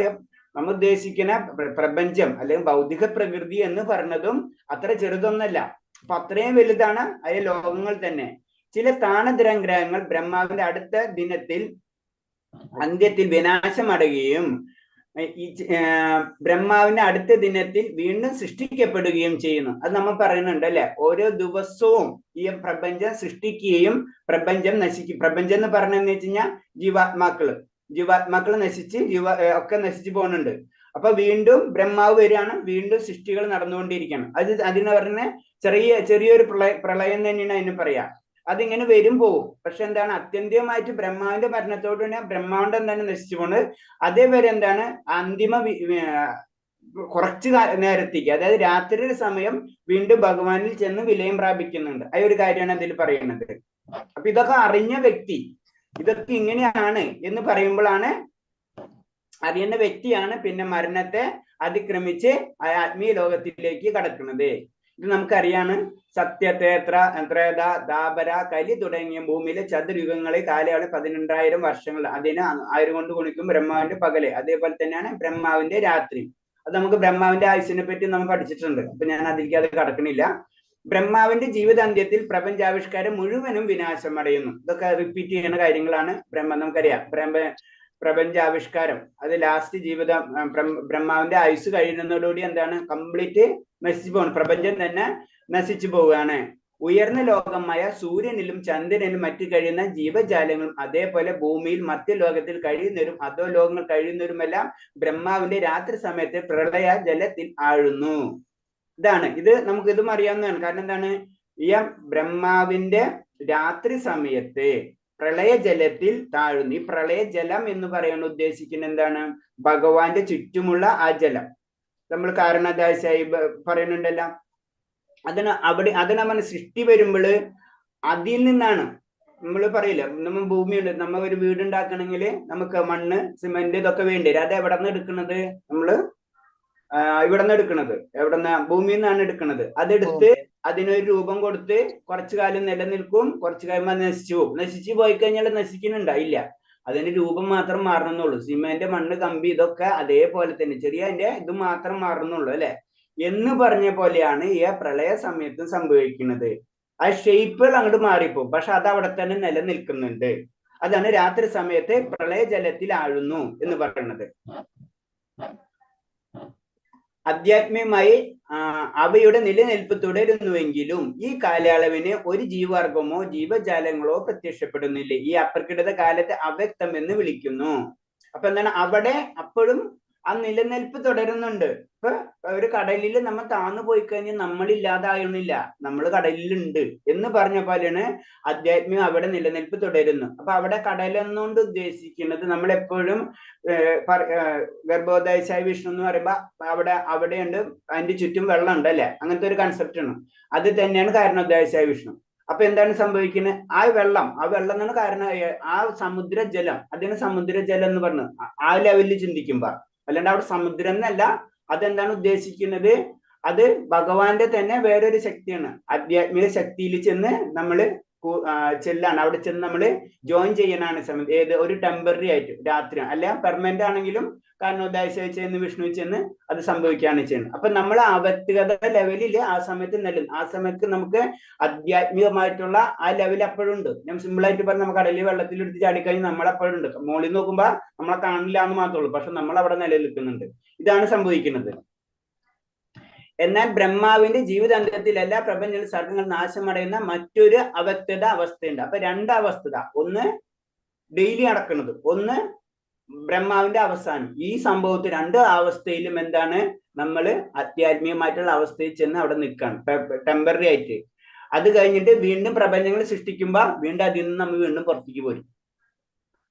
നമ്മൾ ഉദ്ദേശിക്കുന്ന പ്രപഞ്ചം അല്ലെങ്കിൽ ഭൗതിക പ്രകൃതി എന്ന് പറഞ്ഞതും അത്ര ചെറുതൊന്നല്ല. അപ്പൊ അത്രയും വലുതാണ് അയ ലോകങ്ങൾ തന്നെ. ചില സ്ഥാനതരം ഗ്രഹങ്ങൾ ബ്രഹ്മാവിന്റെ അടുത്ത ദിനത്തിൽ അന്ത്യത്തിൽ വിനാശമടയുകയും ബ്രഹ്മാവിന്റെ അടുത്ത ദിനത്തിൽ വീണ്ടും സൃഷ്ടിക്കപ്പെടുകയും ചെയ്യുന്നു. അത് നമ്മൾ പറയുന്നുണ്ട് അല്ലെ. ഓരോ ദിവസവും ഈ പ്രപഞ്ചം സൃഷ്ടിക്കുകയും പ്രപഞ്ചം നശിക്കും. പ്രപഞ്ചം എന്ന് പറഞ്ഞെന്ന് വെച്ച് കഴിഞ്ഞാൽ ജീവാത്മാക്കള് നശിച്ച് ഒക്കെ നശിച്ചു പോകുന്നുണ്ട്. അപ്പൊ വീണ്ടും ബ്രഹ്മാവ് വരികയാണ്, വീണ്ടും സൃഷ്ടികൾ നടന്നുകൊണ്ടിരിക്കുകയാണ്. അതിന് പറഞ്ഞ ചെറിയൊരു പ്രളയം തന്നെയാണ് അതിന് പറയാ. അതിങ്ങനെ വരും പോവും. പക്ഷെ എന്താണ് അത്യന്തികമായിട്ട് ബ്രഹ്മാവിന്റെ മരണത്തോട് തന്നെ ബ്രഹ്മാണ്ടം തന്നെ നശിച്ചു പോകുന്നത്. അതേവരെ എന്താണ് അന്തിമ കുറച്ച് നേരത്തേക്ക്, അതായത് രാത്രിയുടെ സമയം വീണ്ടും ഭഗവാനിൽ ചെന്ന് വിലയം പ്രാപിക്കുന്നുണ്ട്. ആ ഒരു കാര്യമാണ് അതിൽ പറയുന്നത്. അപ്പൊ ഇതൊക്കെ അറിഞ്ഞ വ്യക്തി ഇതൊക്കെ ഇങ്ങനെയാണ് എന്ന് പറയുമ്പോഴാണ് അറിയുന്ന വ്യക്തിയാണ് പിന്നെ മരണത്തെ അതിക്രമിച്ച് ആത്മീയ ലോകത്തിലേക്ക് കടക്കുന്നത്. ഇത് നമുക്കറിയാണ്. സത്യതേത്ര, ത്രേത, ദാപര, കലി തുടങ്ങിയ ഭൂമിയിലെ ചതുർയുഗങ്ങളെ കാലയളവ് 12,000 വർഷങ്ങൾ. അതിന് 1000 കൊണ്ട് ഗുണിക്കും ബ്രഹ്മാവിന്റെ പകല്. അതേപോലെ തന്നെയാണ് ബ്രഹ്മാവിന്റെ രാത്രി. അത് നമുക്ക് ബ്രഹ്മാവിന്റെ ആയുസ്സിനെ പറ്റി നമ്മൾ പഠിച്ചിട്ടുണ്ട്. അപ്പൊ ഞാൻ അതിലേക്ക് അത് കടക്കണില്ല. ബ്രഹ്മാവിന്റെ ജീവിതാന്ത്യത്തിൽ പ്രപഞ്ചാവിഷ്കാരം മുഴുവനും വിനാശം അടയുന്നു. ഇതൊക്കെ റിപ്പീറ്റ് ചെയ്യുന്ന കാര്യങ്ങളാണ്. നമുക്കറിയാം പ്രപഞ്ചാവിഷ്കാരം അത് ലാസ്റ്റ് ജീവിതം ബ്രഹ്മാവിന്റെ ആയുസ് കഴിയുന്നതോടുകൂടി എന്താണ് കംപ്ലീറ്റ് നശിച്ചു പോകണം. പ്രപഞ്ചം തന്നെ നശിച്ചു പോവുകയാണ്. ഉയർന്ന ലോകമായ സൂര്യനിലും ചന്ദ്രനിലും മറ്റു കഴിയുന്ന ജീവജാലങ്ങളും അതേപോലെ ഭൂമിയിൽ മധ്യലോകത്തിൽ കഴിയുന്നവരും അധോ ലോകങ്ങൾ കഴിയുന്നവരുമെല്ലാം ബ്രഹ്മാവിന്റെ രാത്രി സമയത്ത് പ്രളയ ജലത്തിൽ ആഴുന്നു. ഇത് നമുക്ക് ഇതും അറിയാവുന്നതാണ്. കാരണം എന്താണ്? ഈ ബ്രഹ്മാവിന്റെ രാത്രി സമയത്ത് പ്രളയജലത്തിൽ താഴുന്നു. ഈ പ്രളയജലം എന്ന് പറയാൻ ഉദ്ദേശിക്കുന്ന എന്താണ്? ഭഗവാന്റെ ചുറ്റുമുള്ള ആ ജലം. നമ്മൾ കാരണദാശായി പറയുന്നുണ്ടല്ലോ. അതിന് നമ്മൾ സൃഷ്ടി വരുമ്പോൾ അതിൽ നിന്നാണ്. നമ്മൾ പറയില്ല, നമ്മൾ ഭൂമിയുണ്ട്, നമ്മൾ ഒരു വീടുണ്ടാക്കണമെങ്കിൽ നമുക്ക് മണ്ണ്, സിമെന്റ് ഇതൊക്കെ വേണ്ടി വരും. അത് എവിടെ നിന്ന് എടുക്കുന്നത്? നമ്മള് ഇവിടെ നിന്ന് എടുക്കുന്നത്. എവിടെന്ന്? ഭൂമിയിൽ നിന്നാണ് എടുക്കുന്നത്. അതെടുത്ത് അതിനൊരു രൂപം കൊടുത്ത് കുറച്ചു കാലം നിലനിൽക്കും, കുറച്ചു കഴിയുമ്പോൾ നശിച്ചു പോകും. നശിച്ചു പോയി കഴിഞ്ഞാൽ നശിക്കുന്നുണ്ടായില്ല. അതിന്റെ രൂപം മാത്രം മാറണമെന്നുള്ളൂ. സിമെന്റ്, മണ്ണ്, കമ്പി ഇതൊക്കെ അതേപോലെ തന്നെ ചെറിയ അതിന്റെ ഇത് മാത്രം മാറുന്നുള്ളൂ അല്ലെ എന്ന് പറഞ്ഞ പോലെയാണ് ഈ പ്രളയ സമയത്തും സംഭവിക്കുന്നത്. ആ ഷേപ്പുകൾ അങ്ങോട്ട് മാറിപ്പോകും, പക്ഷെ അത് അവിടെ തന്നെ നിലനിൽക്കുന്നുണ്ട്. അതാണ് രാത്രി സമയത്ത് പ്രളയജലത്തിൽ ആഴുന്നു എന്ന് പറയുന്നത്. ആധ്യാത്മികമായി അവയുടെ നിലനിൽപ്പ് തുടരുന്നുവെങ്കിലും ഈ കാലയളവിന് ഒരു ജീവവർഗമോ ജീവജാലങ്ങളോ പ്രത്യക്ഷപ്പെടുന്നില്ല. ഈ അപ്രകൃത കാലത്തെ അവ്യക്തം എന്ന് വിളിക്കുന്നു. അപ്പൊ എന്താണ്, അവിടെ അപ്പോഴും ആ നിലനിൽപ്പ് തുടരുന്നുണ്ട്. ഇപ്പൊ ഒരു കടലിൽ നമ്മൾ താന്നു പോയി കഴിഞ്ഞാൽ നമ്മളില്ലാതായിരുന്നില്ല, നമ്മൾ കടലിലുണ്ട് എന്ന് പറഞ്ഞ പോലെയാണ് ആധ്യാത്മികം അവിടെ നിലനിൽപ്പ് തുടരുന്നു. അപ്പൊ അവിടെ കടലെന്നുകൊണ്ട് ഉദ്ദേശിക്കുന്നത് നമ്മളെപ്പോഴും ഗർഭോദയശായ വിഷ്ണു എന്ന് പറയുമ്പോ അവിടെയുണ്ട്, അതിന്റെ ചുറ്റും വെള്ളം ഉണ്ട് അല്ലെ, അങ്ങനത്തെ ഒരു കൺസെപ്റ്റ് ആണ്. അത് തന്നെയാണ് കാരണോദയശായ വിഷ്ണു. അപ്പൊ എന്താണ് സംഭവിക്കുന്നത്, ആ വെള്ളം എന്നാണ് കാരണം, ആ സമുദ്രജലം, അതിന് സമുദ്രജലം എന്ന് പറഞ്ഞു ആ ലെവലിൽ ചിന്തിക്കുമ്പോ, അല്ലാണ്ട് അവിടെ സമുദ്രം എന്നല്ല. അതെന്താണ് ഉദ്ദേശിക്കുന്നത്, അത് ഭഗവാന്റെ തന്നെ വേറൊരു ശക്തിയാണ്. ആധ്യാത്മിക ശക്തിയിൽ ചെന്ന് നമ്മള് ചെല്ലാണ്, അവിടെ ചെന്ന് നമ്മൾ ജോയിൻ ചെയ്യാനാണ് സമയത്ത്. ഏത് ഒരു ടെമ്പററി ആയിട്ട് രാത്രി അല്ല പെർമനന്റ് ആണെങ്കിലും കാരണോദാശ ചെന്ന് വിഷ്ണു ചെന്ന് അത് സംഭവിക്കുകയാണ് ചെയ്യുന്നത്. അപ്പൊ നമ്മൾ ആ വ്യക്തിഗത ലെവലിൽ ആ സമയത്ത് ആ സമയത്ത് നമുക്ക് ആധ്യാത്മികമായിട്ടുള്ള ആ ലെവൽ അപ്പോഴും ഉണ്ട്. ഞാൻ സിമ്പിൾ ആയിട്ട് പറഞ്ഞ നമുക്ക് കടലിൽ വെള്ളത്തിൽ എടുത്ത് ചാടിക്കഴിഞ്ഞാൽ നമ്മളപ്പോഴും ഉണ്ട്. മോളിൽ നോക്കുമ്പോ നമ്മളെ കാണില്ല എന്ന് മാത്രമേ ഉള്ളൂ, പക്ഷെ നമ്മൾ അവിടെ നിലനിൽക്കുന്നുണ്ട്. ഇതാണ് സംഭവിക്കുന്നത്. എന്നാൽ ബ്രഹ്മാവിന്റെ ജീവിതാന്തരത്തിൽ എല്ലാ പ്രപഞ്ച സർഗങ്ങൾ നാശമടയുന്ന മറ്റൊരു അവസ്ഥത അവസ്ഥയുണ്ട്. അപ്പൊ രണ്ട് അവസ്ഥത, ഒന്ന് ഡെയിലി നടക്കുന്നത്, ഒന്ന് ബ്രഹ്മാവിന്റെ അവസാനം. ഈ സംഭവത്തിൽ രണ്ട് അവസ്ഥയിലും എന്താണ്, നമ്മൾ ആധ്യാത്മികമായിട്ടുള്ള അവസ്ഥയിൽ ചെന്ന് അവിടെ നിൽക്കുകയാണ് ടെമ്പററി ആയിട്ട്. അത് കഴിഞ്ഞിട്ട് വീണ്ടും പ്രപഞ്ചങ്ങൾ സൃഷ്ടിക്കുമ്പോൾ വീണ്ടും അതിൽ നിന്ന് നമ്മൾ വീണ്ടും പുറത്തേക്ക് പോരും.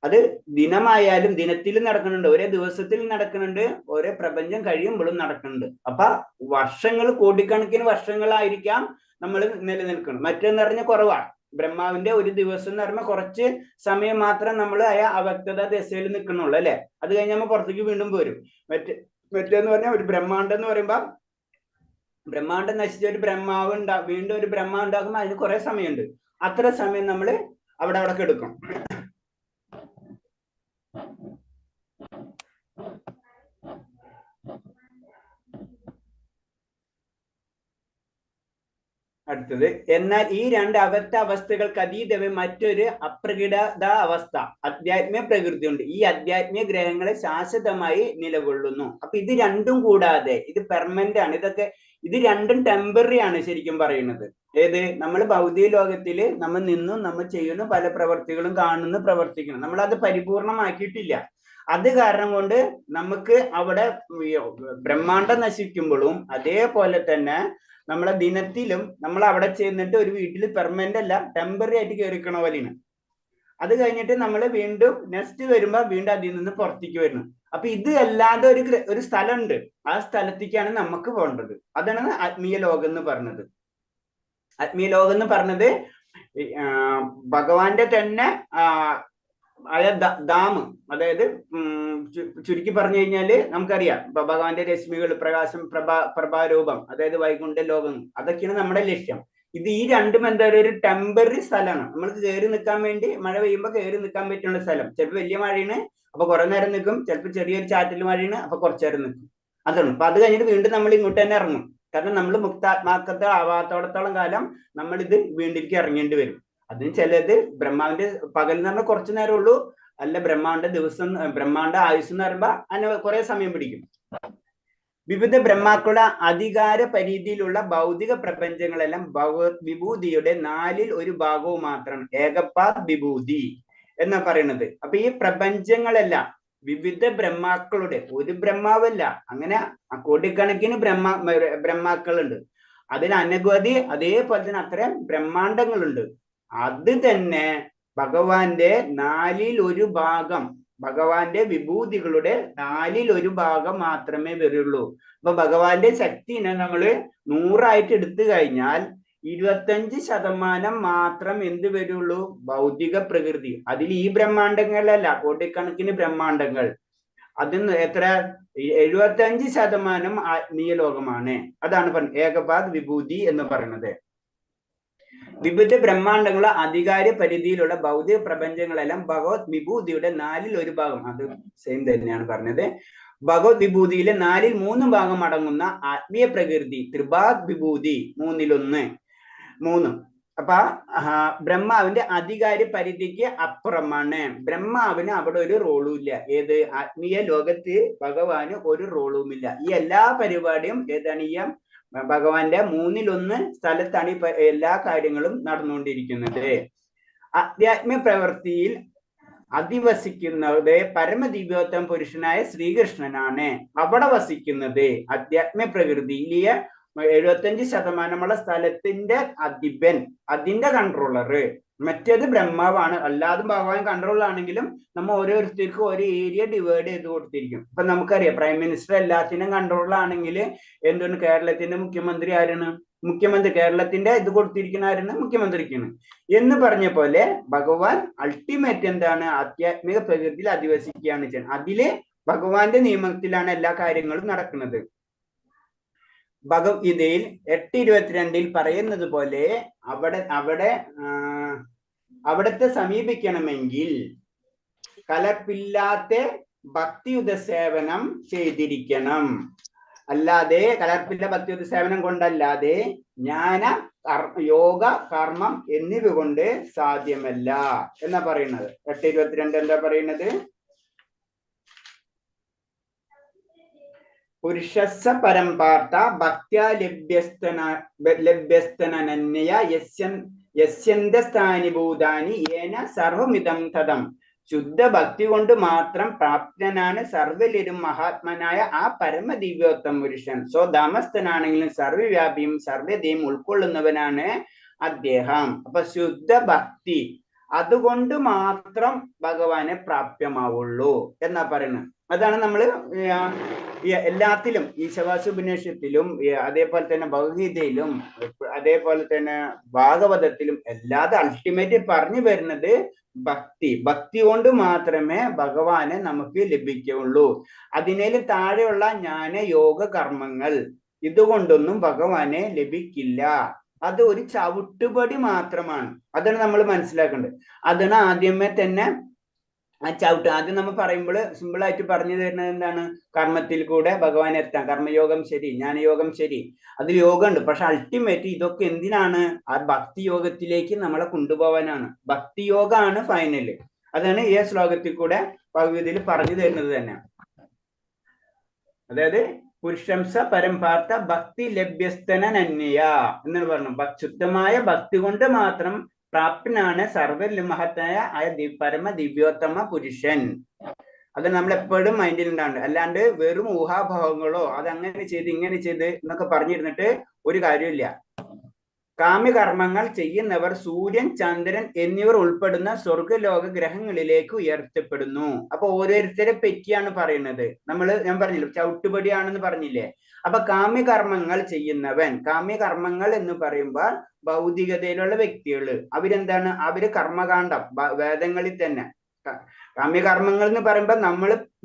അത് ദിനമായാലും ദിനത്തിലും നടക്കുന്നുണ്ട്, ഒരേ ദിവസത്തിൽ നടക്കുന്നുണ്ട്, ഓരോ പ്രപഞ്ചം കഴിയുമ്പോഴും നടക്കുന്നുണ്ട്. അപ്പൊ വർഷങ്ങൾ, കോടിക്കണക്കിന് വർഷങ്ങളായിരിക്കാം നമ്മൾ നിലനിൽക്കണം. മറ്റെന്ന് പറഞ്ഞാൽ കുറവാണ്. ബ്രഹ്മാവിന്റെ ഒരു ദിവസം എന്ന് പറയുമ്പോൾ കുറച്ച് സമയം മാത്രം നമ്മൾ അവ്യക്തത ദശയിൽ നിൽക്കണുള്ളൂ അല്ലെ. അത് കഴിഞ്ഞ് നമ്മൾ പുറത്തേക്ക് വീണ്ടും പോരും. മറ്റേന്ന് പറഞ്ഞാൽ ഒരു ബ്രഹ്മാണ്ടം എന്ന് പറയുമ്പോ, ബ്രഹ്മാണ്ടം നശിച്ച ഒരു ബ്രഹ്മാവ് വീണ്ടും ഒരു ബ്രഹ്മാവ് ഉണ്ടാക്കുമ്പോൾ അതിന് കുറെ സമയമുണ്ട്. അത്ര സമയം നമ്മൾ അവിടെ കെടുക്കും. അടുത്തത്, എന്നാൽ ഈ രണ്ട് അവ്യക്ത അവസ്ഥകൾക്ക് അതീതമായി മറ്റൊരു അപ്രകട അവസ്ഥ ആധ്യാത്മിക പ്രകൃതി ഉണ്ട്. ഈ ആധ്യാത്മിക ഗ്രഹങ്ങളെ ശാശ്വതമായി നിലകൊള്ളുന്നു. അപ്പൊ ഇത് രണ്ടും കൂടാതെ, ഇത് പെർമനന്റ് ആണ്, ഇത് രണ്ടും ടെമ്പററി ആണ് ശരിക്കും പറയുന്നത്. ഏത്, നമ്മൾ ഭൗതിക ലോകത്തില് നമ്മൾ നിന്നും നമ്മൾ ചെയ്യുന്ന പല പ്രവർത്തികളും കാണുന്നു, പ്രവർത്തിക്കണം, നമ്മൾ അത് പരിപൂർണമാക്കിയിട്ടില്ല. അത് കാരണം കൊണ്ട് നമുക്ക് അവിടെ ബ്രഹ്മാണ്ടം നശിക്കുമ്പോഴും അതേപോലെ തന്നെ നമ്മളെ ദിനത്തിലും നമ്മൾ അവിടെ ചെന്നിട്ട് ഒരു വീട്ടിൽ പെർമനന്റ് അല്ല, ടെമ്പററി ആയിട്ട് കയറിക്കണ പോലെയാണ്. അത് കഴിഞ്ഞിട്ട് നമ്മൾ വീണ്ടും നെക്സ്റ്റ് വരുമ്പോ വീണ്ടും അതിൽ നിന്ന് പുറത്തേക്ക് വരുന്നു. അപ്പൊ ഇത് അല്ലാതെ ഒരു സ്ഥലമുണ്ട്, ആ സ്ഥലത്തേക്കാണ് നമുക്ക് പോകേണ്ടത്. അതാണ് ആത്മീയ ലോകം എന്ന് പറഞ്ഞത്. ആത്മീയ ലോകം എന്ന് പറഞ്ഞത് ഭഗവാന്റെ തന്നെ ധാമ്, അതായത് ചുരുക്കി പറഞ്ഞു കഴിഞ്ഞാല് നമുക്കറിയാം ഭഗവാന്റെ രശ്മികൾ, പ്രകാശം, പ്രഭാരൂപം, അതായത് വൈകുണ്ഠ ലോകം, അതൊക്കെയാണ് നമ്മുടെ ലക്ഷ്യം. ഇത് ഈ രണ്ടും എന്താ ഒരു ടെമ്പററി സ്ഥലമാണ്. നമ്മൾക്ക് കയറി നിൽക്കാൻ വേണ്ടി, മഴ പെയ്യുമ്പോൾ കയറി നിൽക്കാൻ പറ്റുന്ന സ്ഥലം. ചിലപ്പോൾ വലിയ മഴയാണ്, അപ്പൊ കുറെ നേരം നിൽക്കും. ചിലപ്പോൾ ചെറിയൊരു ചാറ്റൽ മഴയാണ്, അപ്പൊ കുറച്ചു നേരം നിൽക്കും. അതാണ്. അപ്പൊ അത് കഴിഞ്ഞിട്ട് വീണ്ടും നമ്മൾ ഇങ്ങോട്ട് തന്നെ ഇറങ്ങും. കാരണം നമ്മൾ മുക്താത്മാക്കത്തെ ആവാത്തോടത്തോളം കാലം നമ്മൾ ഇത് വീണ്ടിലേക്ക് ഇറങ്ങേണ്ടി വരും. അതിന് ചിലത് ബ്രഹ്മാവിന്റെ പകൽ എന്ന് പറഞ്ഞാൽ കുറച്ചു നേരം ഉള്ളൂ, അല്ല ബ്രഹ്മാണ്ട ആയുസ് എന്ന് പറയുമ്പോ അതിന് കുറെ സമയം പിടിക്കും. വിവിധ ബ്രഹ്മാക്കളുടെ അധികാര പരിധിയിലുള്ള ഭൗതിക പ്രപഞ്ചങ്ങളെല്ലാം ഭഗവത് വിഭൂതിയുടെ 4ൽ 1 ഭാഗവും മാത്രമാണ് ഏകപാദ് വിഭൂതി എന്ന് പറയുന്നത്. അപ്പൊ ഈ പ്രപഞ്ചങ്ങളെല്ലാം വിവിധ ബ്രഹ്മാക്കളുടെ, ഒരു ബ്രഹ്മാവല്ല, അങ്ങനെ കോടിക്കണക്കിന് ബ്രഹ്മാക്കളുണ്ട്. അതിന് അനവധി, അതേപോലെ തന്നെ അത്രയും ബ്രഹ്മാണ്ടങ്ങളുണ്ട്. അത് തന്നെ ഭഗവാന്റെ 4ൽ 1 ഭാഗം, ഭഗവാന്റെ വിഭൂതികളുടെ 4ൽ 1 ഭാഗം മാത്രമേ വരുള്ളൂ. അപ്പൊ ഭഗവാന്റെ ശക്തിനെ നമ്മൾ 100 എടുത്തു കഴിഞ്ഞാൽ 25% മാത്രം എന്ത് വരുള്ളൂ, ഭൗതിക പ്രകൃതി. അതിൽ ഈ ബ്രഹ്മാണ്ടങ്ങളല്ല, കോടിക്കണക്കിന് ബ്രഹ്മാണ്ടങ്ങൾ. അതിന് എത്ര, 75% ആത്മീയ ലോകമാണ്. അതാണ് ഏകപാദ് വിഭൂതി എന്ന് പറയുന്നത്. വിവിധ ബ്രഹ്മാണ്ടങ്ങളുടെ അധികാര പരിധിയിലുള്ള ഭൗതിക പ്രപഞ്ചങ്ങളെല്ലാം ഭഗവത് വിഭൂതിയുടെ 4ൽ 1 ഭാഗം, അത് സെയിം തന്നെയാണ് പറഞ്ഞത്. ഭഗവത് വിഭൂതിയിലെ 4ൽ 3 ഭാഗം അടങ്ങുന്ന ആത്മീയ പ്രകൃതി ത്രിപാദ് വിഭൂതി, 3ൽ 1, അപ്പൊ ബ്രഹ്മാവിന്റെ അധികാര പരിധിക്ക് അപ്പുറമാണ്. ബ്രഹ്മാവിന് അവിടെ ഒരു റോളും ഇല്ല. ഏത് ആത്മീയ ലോകത്ത് ഭഗവാന് ഒരു റോളും ഇല്ല. ഈ എല്ലാ പരിപാടിയും ഏതാണ് ഈ ഭഗവാന്റെ 1/3 സ്ഥലത്താണ് ഈ എല്ലാ കാര്യങ്ങളും നടന്നുകൊണ്ടിരിക്കുന്നത്. അധ്യാത്മ പ്രവൃത്തിയിൽ അധിവസിക്കുന്നത് പരമദിവ്യോത്തമ പുരുഷനായ ശ്രീകൃഷ്ണനാണ്. അവിടെ വസിക്കുന്നത് അധ്യാത്മ പ്രകൃതിയിലെ 75% സ്ഥലത്തിന്റെ അധിപൻ, അതിന്റെ കൺട്രോളറ്. മറ്റേത് ബ്രഹ്മാവാണ്. അല്ലാതെ ഭഗവാൻ കൺട്രോളാണെങ്കിലും നമ്മൾ ഓരോരുത്തർക്കും ഒരു ഏരിയ ഡിവൈഡ് ചെയ്ത് കൊടുത്തിരിക്കും. ഇപ്പൊ നമുക്കറിയാം, പ്രൈം മിനിസ്റ്റർ എല്ലാത്തിനും കൺട്രോളാണെങ്കിൽ എന്താണ് കേരളത്തിന്റെ മുഖ്യമന്ത്രി ആരാണ്? മുഖ്യമന്ത്രി കേരളത്തിന്റെ ഇത് കൊടുത്തിരിക്കുന്ന ആരാണ്? മുഖ്യമന്ത്രിക്കാണ് എന്ന് പറഞ്ഞ പോലെ ഭഗവാൻ അൾട്ടിമേറ്റ് എന്താണ്? ആധ്യാത്മിക പ്രകൃതിയിൽ അധിവസിക്കുകയാണ് ചെയ്യുന്നത്. അതില് ഭഗവാന്റെ നിയമത്തിലാണ് എല്ലാ കാര്യങ്ങളും നടക്കുന്നത്. ഭഗവത്ഗീതയിൽ 8:22 പറയുന്നത് പോലെ അവിടത്തെ സമീപിക്കണമെങ്കിൽ കലർപ്പില്ലാത്ത ഭക്തിയുത സേവനം ചെയ്തിരിക്കണം. അല്ലാതെ കലർപ്പില്ല ഭക്തിയുത സേവനം കൊണ്ടല്ലാതെ ജ്ഞാന യോഗ കർമ്മം എന്നിവ കൊണ്ട് സാധ്യമല്ല എന്നാ പറയുന്നത്. 8:22 എന്താ പറയുന്നത്? പുരുഷസ്സ പരംപാർത്ഥ ഭക്ത്യാ ലഭ്യസ്തനന്യ യസ്യന്ത ഭൂതാനി യേന സർവമിതം തദം. ശുദ്ധ ഭക്തി കൊണ്ട് മാത്രം പ്രാപ്തനാണ് സർവ്വലിരും മഹാത്മനായ ആ പരമദിവ്യോത്തമ പുരുഷൻ. സ്വധാമസ്ഥനാണെങ്കിലും സർവ്വവ്യാപിയും സർവ്വതയും ഉൾക്കൊള്ളുന്നവനാണ് അദ്ദേഹം. അപ്പൊ ശുദ്ധ ഭക്തി അതുകൊണ്ട് മാത്രം ഭഗവാനെ പ്രാപ്യമാവുള്ളൂ എന്നാ പറയുന്നത്. അതാണ് നമ്മൾ എല്ലാത്തിലും ഈശവാസുപനിഷത്തിലും അതേപോലെ തന്നെ ഭഗവത്ഗീതയിലും അതേപോലെ തന്നെ ഭാഗവതത്തിലും എല്ലാതും അൾട്ടിമേറ്റ് പറഞ്ഞു വരുന്നത് ഭക്തി കൊണ്ട് മാത്രമേ ഭഗവാനെ നമുക്ക് ലഭിക്കുള്ളൂ. അതിനേലും താഴെയുള്ള ജ്ഞാന യോഗ കർമ്മങ്ങൾ ഇതുകൊണ്ടൊന്നും ഭഗവാനെ ലഭിക്കില്ല. അത് ഒരു ചവിട്ടുപടി മാത്രമാണ്. അതാണ് നമ്മൾ മനസ്സിലാക്കേണ്ടത്. അതാണ് ആദ്യമേ തന്നെ ആദ്യം നമ്മൾ പറയുമ്പോൾ സിമ്പിൾ ആയിട്ട് പറഞ്ഞു തരുന്നത് എന്താണ്? കർമ്മത്തിൽ കൂടെ ഭഗവാൻ എത്താം. കർമ്മയോഗം ശരി, ജ്ഞാനയോഗം ശരി, അതിൽ യോഗമുണ്ട്. പക്ഷെ അൾട്ടിമേറ്റ് ഇതൊക്കെ എന്തിനാണ്? ആ ഭക്തി യോഗത്തിലേക്ക് നമ്മളെ കൊണ്ടുപോകാനാണ്. ഭക്തിയോഗമാണ് ഫൈനല്. അതാണ് ഈ ശ്ലോകത്തിൽ കൂടെ ഭഗവത്ഗീതയിൽ പറഞ്ഞു തരുന്നത് തന്നെ. അതായത് പുരുഷംസ പരംപാർത്ഥ ഭക്തി ലഭ്യസ്തനന്യ എന്നാണ് പറഞ്ഞു. ശുദ്ധമായ ഭക്തി കൊണ്ട് മാത്രം പ്രാപ്തനാണ് സർവ്വമഹത്തായ പരമ ദിവ്യോത്തമ പുരുഷൻ. അത് നമ്മൾ എപ്പോഴും മൈൻഡിൽ ഉണ്ടാണ്ട്. അല്ലാണ്ട് വെറും ഊഹാഭാവങ്ങളോ അതങ്ങനെ ചെയ്ത് ഇങ്ങനെ ചെയ്ത് എന്നൊക്കെ പറഞ്ഞിരുന്നിട്ട് ഒരു കാര്യമില്ല. കാമ്യകർമ്മങ്ങൾ ചെയ്യുന്നവർ സൂര്യൻ, ചന്ദ്രൻ എന്നിവർ ഉൾപ്പെടുന്ന സ്വർഗലോക ഗ്രഹങ്ങളിലേക്ക് ഉയർത്തപ്പെടുന്നു. അപ്പൊ ഓരോരുത്തരെ പറ്റിയാണ് പറയുന്നത്. ഞാൻ പറഞ്ഞില്ലേ ചവിട്ടുപടിയാണെന്ന് പറഞ്ഞില്ലേ? അപ്പൊ കാമ്യകർമ്മങ്ങൾ ചെയ്യുന്നവൻ, കാമ്യകർമ്മങ്ങൾ എന്ന് പറയുമ്പോൾ ഭൗതികതയിലുള്ള വ്യക്തികള് അവരെന്താണ്? അവര് കർമ്മകാണ്ഡം വേദങ്ങളിൽ തന്നെ കാമ്യകർമ്മങ്ങൾ എന്ന് പറയുമ്പോ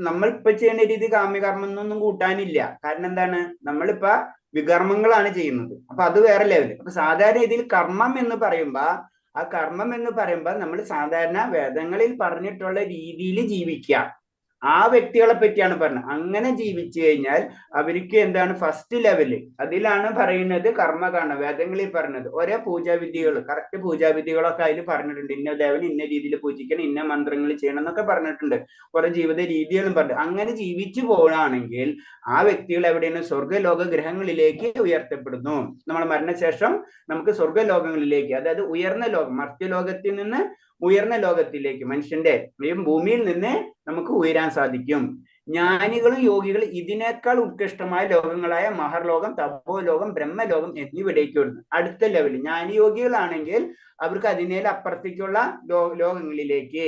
നമ്മളിപ്പോ ചെയ്യുന്ന രീതി കാമ്യകർമ്മം എന്നൊന്നും കൂട്ടാനില്ല. കാരണം എന്താണ്? നമ്മളിപ്പോ വികർമ്മങ്ങളാണ് ചെയ്യുന്നത്. അപ്പൊ അത് വേറെ ലെവല്. അപ്പൊ സാധാരണ രീതിയിൽ കർമ്മം എന്ന് പറയുമ്പോ നമ്മൾ സാധാരണ വേദങ്ങളിൽ പറഞ്ഞിട്ടുള്ള രീതിയിൽ ജീവിക്കുക. ആ വ്യക്തികളെ പറ്റിയാണ് പറഞ്ഞത്. അങ്ങനെ ജീവിച്ചു കഴിഞ്ഞാൽ അവർക്ക് എന്താണ്? ഫസ്റ്റ് ലെവല് അതിലാണ് പറയുന്നത് കർമ്മകാണ്ഡം. വേദങ്ങളിൽ പറഞ്ഞത് ഓരോ പൂജാവിധികൾ, കറക്റ്റ് പൂജാവിധികളൊക്കെ അതിൽ പറഞ്ഞിട്ടുണ്ട്. ഇന്ന ദേവന് ഇന്ന രീതിയിൽ പൂജിക്കണം, ഇന്ന മന്ത്രങ്ങൾ ചെയ്യണം എന്നൊക്കെ പറഞ്ഞിട്ടുണ്ട്. കുറെ ജീവിത രീതികളും പറഞ്ഞു. അങ്ങനെ ജീവിച്ചു പോവുകയാണെങ്കിൽ ആ വ്യക്തികൾ എവിടെയാണ്? സ്വർഗലോക ഗ്രഹങ്ങളിലേക്ക് ഉയർത്തപ്പെടുന്നു. നമ്മുടെ മരണശേഷം നമുക്ക് സ്വർഗലോകങ്ങളിലേക്ക്, അതായത് ഉയർന്ന ലോകം, മർത്യലോകത്തിൽ നിന്ന് ഉയർന്ന ലോകത്തിലേക്ക്, മനുഷ്യന്റെ ഭൂമിയിൽ നിന്ന് നമുക്ക് ഉയരാൻ സാധിക്കും. ജ്ഞാനികളും യോഗികളും ഇതിനേക്കാൾ ഉത്കൃഷ്ടമായ ലോകങ്ങളായ മഹർലോകം, തപോലോകം, ബ്രഹ്മലോകം എന്നിവിടേക്ക് വരുന്നു. അടുത്ത ലെവൽ ജ്ഞാനിയോഗികളാണെങ്കിൽ അവർക്ക് അതിനേൽ അപ്പുറത്തേക്കുള്ള ലോകങ്ങളിലേക്ക്,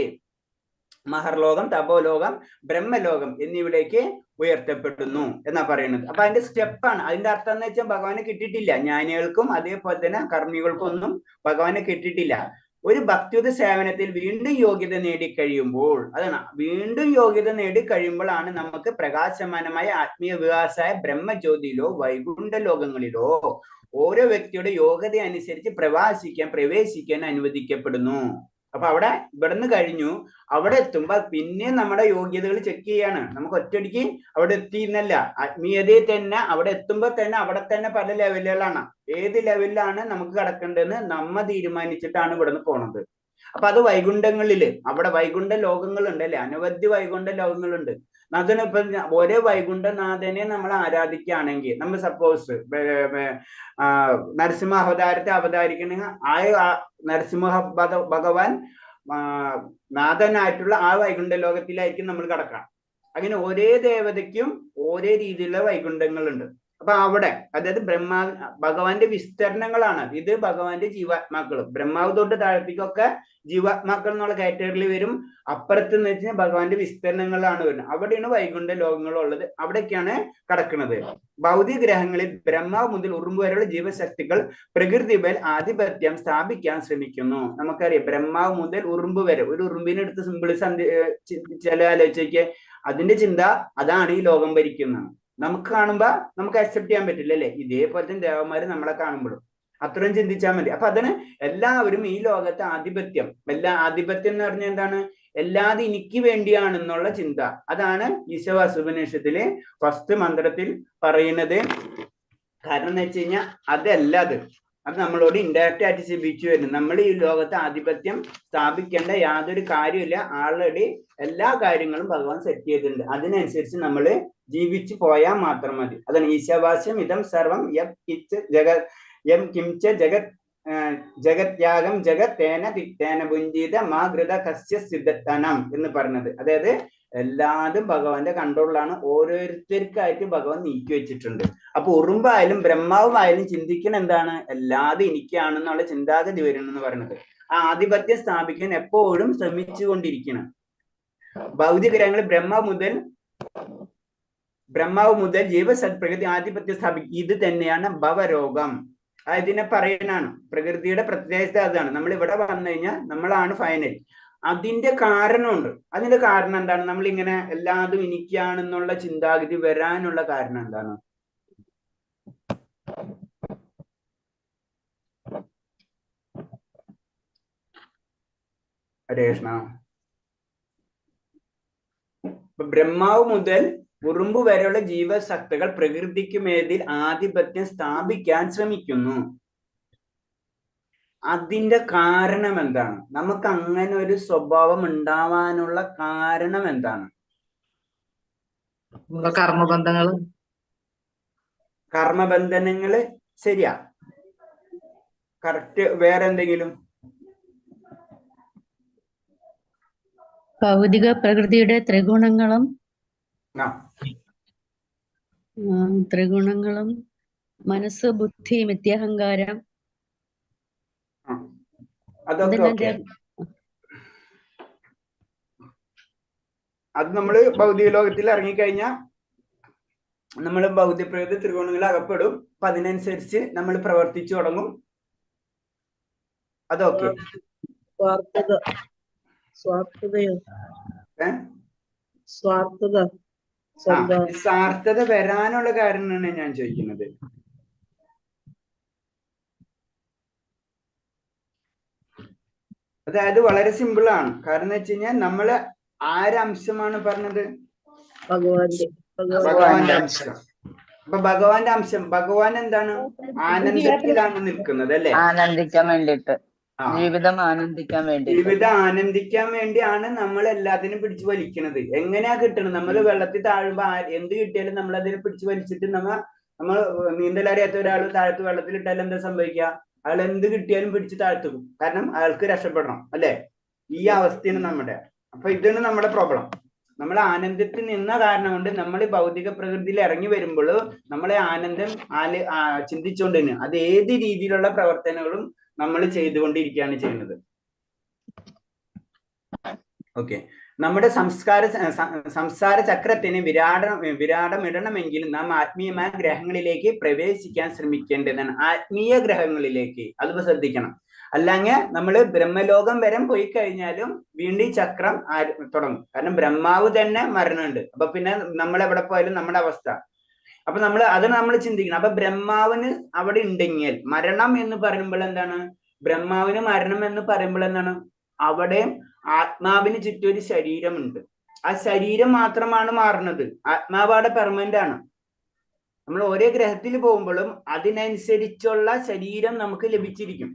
മഹർലോകം, തപോലോകം, ബ്രഹ്മലോകം എന്നിവിടേക്ക് ഉയർത്തപ്പെടുന്നു എന്നാ പറയുന്നത്. അപ്പൊ അതിന്റെ സ്റ്റെപ്പാണ്. അതിന്റെ അർത്ഥം എന്ന് വെച്ചാൽ ഭഗവാനെ കിട്ടിയിട്ടില്ല. ജ്ഞാനികൾക്കും അതേപോലെ തന്നെ കർമ്മികൾക്കും ഒന്നും ഭഗവാനെ കിട്ടിയിട്ടില്ല. ഒരു ഭക്തിയുത സേവനത്തിൽ വീണ്ടും യോഗ്യത നേടിക്കഴിയുമ്പോൾ, അതാണ് വീണ്ടും യോഗ്യത നേടിക്കഴിയുമ്പോഴാണ് നമുക്ക് പ്രകാശമാനമായ ആത്മീയ വികാസായ ബ്രഹ്മജ്യോതിയിലോ വൈകുണ്ഠ ലോകങ്ങളിലോ ഓരോ വ്യക്തിയുടെ യോഗ്യത അനുസരിച്ച് പ്രവേശിക്കാൻ അനുവദിക്കപ്പെടുന്നു. അപ്പൊ അവിടെ ഇവിടുന്ന് കഴിഞ്ഞു, അവിടെ എത്തുമ്പോ പിന്നെ നമ്മുടെ യോഗ്യതകൾ ചെക്ക് ചെയ്യാണ്. നമുക്ക് ഒറ്റയടിക്ക് അവിടെ എത്തിയെന്നല്ല, ആത്മീയതയിൽ തന്നെ അവിടെ എത്തുമ്പോ തന്നെ അവിടെ തന്നെ പല ലെവലുകളാണ്. ഏത് ലെവലിലാണ് നമുക്ക് കിടക്കേണ്ടതെന്ന് നമ്മ തീരുമാനിച്ചിട്ടാണ് ഇവിടുന്ന് പോണത്. അപ്പൊ അത് വൈകുണ്ഠങ്ങളില്, അവിടെ വൈകുണ്ഠ ലോകങ്ങളുണ്ട് അല്ലെ, അനവധി വൈകുണ്ഠ ലോകങ്ങളുണ്ട്. അതിനിപ്പോ ഒരേ വൈകുണ്ഠനാഥനെ നമ്മൾ ആരാധിക്കുകയാണെങ്കിൽ, നമ്മൾ സപ്പോസ് നരസിംഹ അവതാരത്തെ അവതാരിക്കണമെങ്കിൽ ആ നരസിംഹ ഭഗവാൻ നാഥനായിട്ടുള്ള ആ വൈകുണ്ഠ ലോകത്തിലായിരിക്കും നമ്മൾ കടക്കാം. അങ്ങനെ ഒരേ ദേവതയ്ക്കും ഓരോ രീതിയിലുള്ള വൈകുണ്ഠങ്ങളുണ്ട്. അപ്പൊ അവിടെ അതായത് ഭഗവാന്റെ വിസ്തരണങ്ങളാണ് ഇത്. ഭഗവാന്റെ ജീവാത്മാക്കൾ, ബ്രഹ്മാവ് തൊട്ട് താഴത്തേക്കൊക്കെ ജീവാത്മാക്കൾ എന്നുള്ള കാറ്റഗറിയിൽ വരും. അപ്പുറത്ത് എന്ന് വെച്ചാൽ ഭഗവാന്റെ വിസ്തരണങ്ങളാണ് വരുന്നത്. അവിടെയാണ് വൈകുണ്ഠ ലോകങ്ങളുള്ളത്, അവിടേക്കാണ് കടക്കുന്നത്. ഭൗതിക ഗ്രഹങ്ങളിൽ ബ്രഹ്മാവ് മുതൽ ഉറുമ്പ് വരെയുള്ള ജീവശക്തികൾ പ്രകൃതിമേൽ ആധിപത്യം സ്ഥാപിക്കാൻ ശ്രമിക്കുന്നു. നമുക്കറിയാം ബ്രഹ്മാവ് മുതൽ ഉറുമ്പ് വരെ. ഒരു ഉറുമ്പിനെ എടുത്ത് സിമ്പിൾ ചില ആലോചിക്ക്, അതിന്റെ ചിന്ത അതാണ് ഈ ലോകം ഭരിക്കുന്നത്. നമുക്ക് കാണുമ്പോ നമുക്ക് അക്സെപ്റ്റ് ചെയ്യാൻ പറ്റില്ല അല്ലെ, ഇതേപോലെ തന്നെ ദേവന്മാര് നമ്മളെ കാണുമ്പോഴും അത്രയും ചിന്തിച്ചാൽ മതി. അപ്പൊ അതിന് എല്ലാവരും ഈ ലോകത്തെ ആധിപത്യം, ആധിപത്യം എന്ന് പറഞ്ഞാൽ എന്താണ്, എല്ലാതും എനിക്ക് വേണ്ടിയാണെന്നുള്ള ചിന്ത. അതാണ് ഈശവാസുപനിഷത്തിലെ ഫസ്റ്റ് മന്ത്രത്തിൽ പറയുന്നത്. കാരണം എന്ന് വെച്ച് കഴിഞ്ഞാൽ അതല്ല, അത് നമ്മളോട് ഇൻഡയറക്റ്റ് ആയിട്ട് ശിപിച്ചു വരുന്നു. നമ്മൾ ഈ ലോകത്തെ ആധിപത്യം സ്ഥാപിക്കേണ്ട യാതൊരു കാര്യമില്ല. ആൾറെഡി എല്ലാ കാര്യങ്ങളും ഭഗവാൻ സെറ്റ് ചെയ്തിട്ടുണ്ട്. അതിനനുസരിച്ച് നമ്മൾ ജീവിച്ചു പോയാൽ മാത്രം മതി. അതാണ് ഈശാവാസ്യം ഇതം സർവം യം കിംച ജഗത്യാഗം ജഗത് തേന ഭുഞ്ചിത മാ ഘൃത കസ്യ സിദ്ധനം എന്ന് പറഞ്ഞത്. അതായത് എല്ലാതും ഭഗവാന്റെ കൺട്രോളിലാണ്, ഓരോരുത്തർക്കായിട്ട് ഭഗവാൻ നീക്കി വെച്ചിട്ടുണ്ട്. അപ്പൊ ഉറുമ്പായാലും ബ്രഹ്മാവുമായാലും ചിന്തിക്കണം എന്താണ്, എല്ലാതും എനിക്കാണെന്നുള്ള ചിന്താഗതി വരണം എന്ന് പറയുന്നത്. ആ ആധിപത്യം സ്ഥാപിക്കാൻ എപ്പോഴും ശ്രമിച്ചുകൊണ്ടിരിക്കണം. ഭൗതിക ഗ്രഹങ്ങളിൽ ബ്രഹ്മാവ് മുതൽ ജീവസത്പ്രകൃതി ആധിപത്യം സ്ഥാപിക്കും. ഇത് തന്നെയാണ് ഭവരോഗം. ഇതിനെ പറയാനാണ് പ്രകൃതിയുടെ പ്രത്യേകത. അതാണ് നമ്മൾ ഇവിടെ വന്നു കഴിഞ്ഞാൽ നമ്മളാണ് ഫൈനൽ. അതിന്റെ കാരണമുണ്ട്. അതിന്റെ കാരണം എന്താണ്, നമ്മളിങ്ങനെ എല്ലാതും എനിക്കാണെന്നുള്ള ചിന്താഗതി വരാനുള്ള കാരണം എന്താണ്? ഹരേ കൃഷ്ണ. ബ്രഹ്മാവ് മുതൽ ഉറുമ്പ് വരെയുള്ള ജീവശക്തികൾ പ്രകൃതിക്ക് മേലിൽ ആധിപത്യം സ്ഥാപിക്കാൻ ശ്രമിക്കുന്നു. അതിന്റെ കാരണം എന്താണ്? നമുക്ക് അങ്ങനെ ഒരു സ്വഭാവം ഉണ്ടാവാനുള്ള കാരണം എന്താണ്? കർമ്മബന്ധനങ്ങള് ശരിയാ, കറക്റ്റ്. വേറെ എന്തെങ്കിലും? ഭൗതിക പ്രകൃതിയുടെ ത്രിഗുണങ്ങളും മനസ്സ്, ബുദ്ധി, മിഥ്യാഹങ്കാരം, അതൊക്കെ അത് നമ്മള് ഭൗതിക ലോകത്തിൽ ഇറങ്ങിക്കഴിഞ്ഞാൽ നമ്മൾ ഭൗതിക പ്രകൃതി ത്രികോണങ്ങളിൽ അകപ്പെടും. അപ്പൊ അതിനനുസരിച്ച് നമ്മൾ പ്രവർത്തിച്ചു തുടങ്ങും. അതൊക്കെ സ്വാർത്ഥത വരാനുള്ള കാരണമാണ് ഞാൻ ചോദിക്കുന്നത്. അതായത് വളരെ സിമ്പിൾ ആണ്. കാരണം എന്ന് വെച്ച് കഴിഞ്ഞാൽ നമ്മള് ആരംശമാണ് പറഞ്ഞത്? ഭഗവാന്റെ അംശം. അപ്പൊ ഭഗവാന്റെ അംശം, ഭഗവാൻ എന്താണ്? ആനന്ദത്തിലാണ് നിൽക്കുന്നത് അല്ലെ, ആനന്ദിക്കാൻ വേണ്ടിട്ട്, ജീവിതം ആനന്ദിക്കാൻ വേണ്ടിയാണ് നമ്മൾ എല്ലാത്തിനും പിടിച്ചു വലിക്കുന്നത്. എങ്ങനെയാ കിട്ടണം? നമ്മൾ വെള്ളത്തിൽ താഴുമ്പോ എന്ത് കിട്ടിയാലും നമ്മൾ അതിനെ പിടിച്ചു വലിച്ചിട്ട് നമ്മൾ നീന്തലറിയാത്ത ഒരാൾ താഴത്ത് വെള്ളത്തിൽ എന്താ സംഭവിക്കുക? അയാൾ എന്ത് കിട്ടിയാലും പിടിച്ച് താഴ്ത്തും. കാരണം അയാൾക്ക് രക്ഷപ്പെടണം അല്ലെ. ഈ അവസ്ഥയാണ് നമ്മുടെ. അപ്പൊ ഇതാണ് നമ്മുടെ പ്രോബ്ലം. നമ്മൾ ആനന്ദത്തിൽ നിന്ന കാരണം കൊണ്ട് നമ്മൾ ഭൗതിക പ്രകൃതിയിൽ ഇറങ്ങി വരുമ്പോൾ നമ്മളെ ആനന്ദം ചിന്തിച്ചുകൊണ്ട് തന്നെ അത് ഏത് രീതിയിലുള്ള പ്രവർത്തനങ്ങളും നമ്മൾ ചെയ്തുകൊണ്ടിരിക്കുകയാണ് ചെയ്യുന്നത്. ഓക്കെ. നമ്മുടെ സംസാര ചക്രത്തിന് വിരാടമിടണമെങ്കിൽ നാം ആത്മീയമായ ഗ്രഹങ്ങളിലേക്ക് പ്രവേശിക്കാൻ ശ്രമിക്കേണ്ടതാണ്. ആത്മീയ ഗ്രഹങ്ങളിലേക്ക്, അത് ശ്രദ്ധിക്കണം. അല്ലെങ്കിൽ നമ്മൾ ബ്രഹ്മലോകം വരെ പോയി കഴിഞ്ഞാലും വീണ്ടും ചക്രം തുടങ്ങും. കാരണം ബ്രഹ്മാവ് തന്നെ മരണമുണ്ട്. അപ്പൊ പിന്നെ നമ്മൾ എവിടെ പോയാലും നമ്മുടെ അവസ്ഥ. അപ്പൊ അത് നമ്മൾ ചിന്തിക്കണം. അപ്പൊ ബ്രഹ്മാവിന് അവിടെ ഉണ്ടെങ്കിൽ മരണം എന്ന് പറയുമ്പോൾ എന്താണ്? ബ്രഹ്മാവിന് മരണം എന്ന് പറയുമ്പോൾ എന്താണ്? അവിടെ ആത്മാവിന് ചുറ്റും ഒരു ശരീരമുണ്ട്. ആ ശരീരം മാത്രമാണ് മാറുന്നത്, ആത്മാവാടെ പെർമനന്റ് ആണ്. നമ്മൾ ഓരോ ഗ്രഹത്തിൽ പോകുമ്പോഴും അതിനനുസരിച്ചുള്ള ശരീരം നമുക്ക് ലഭിച്ചിരിക്കും.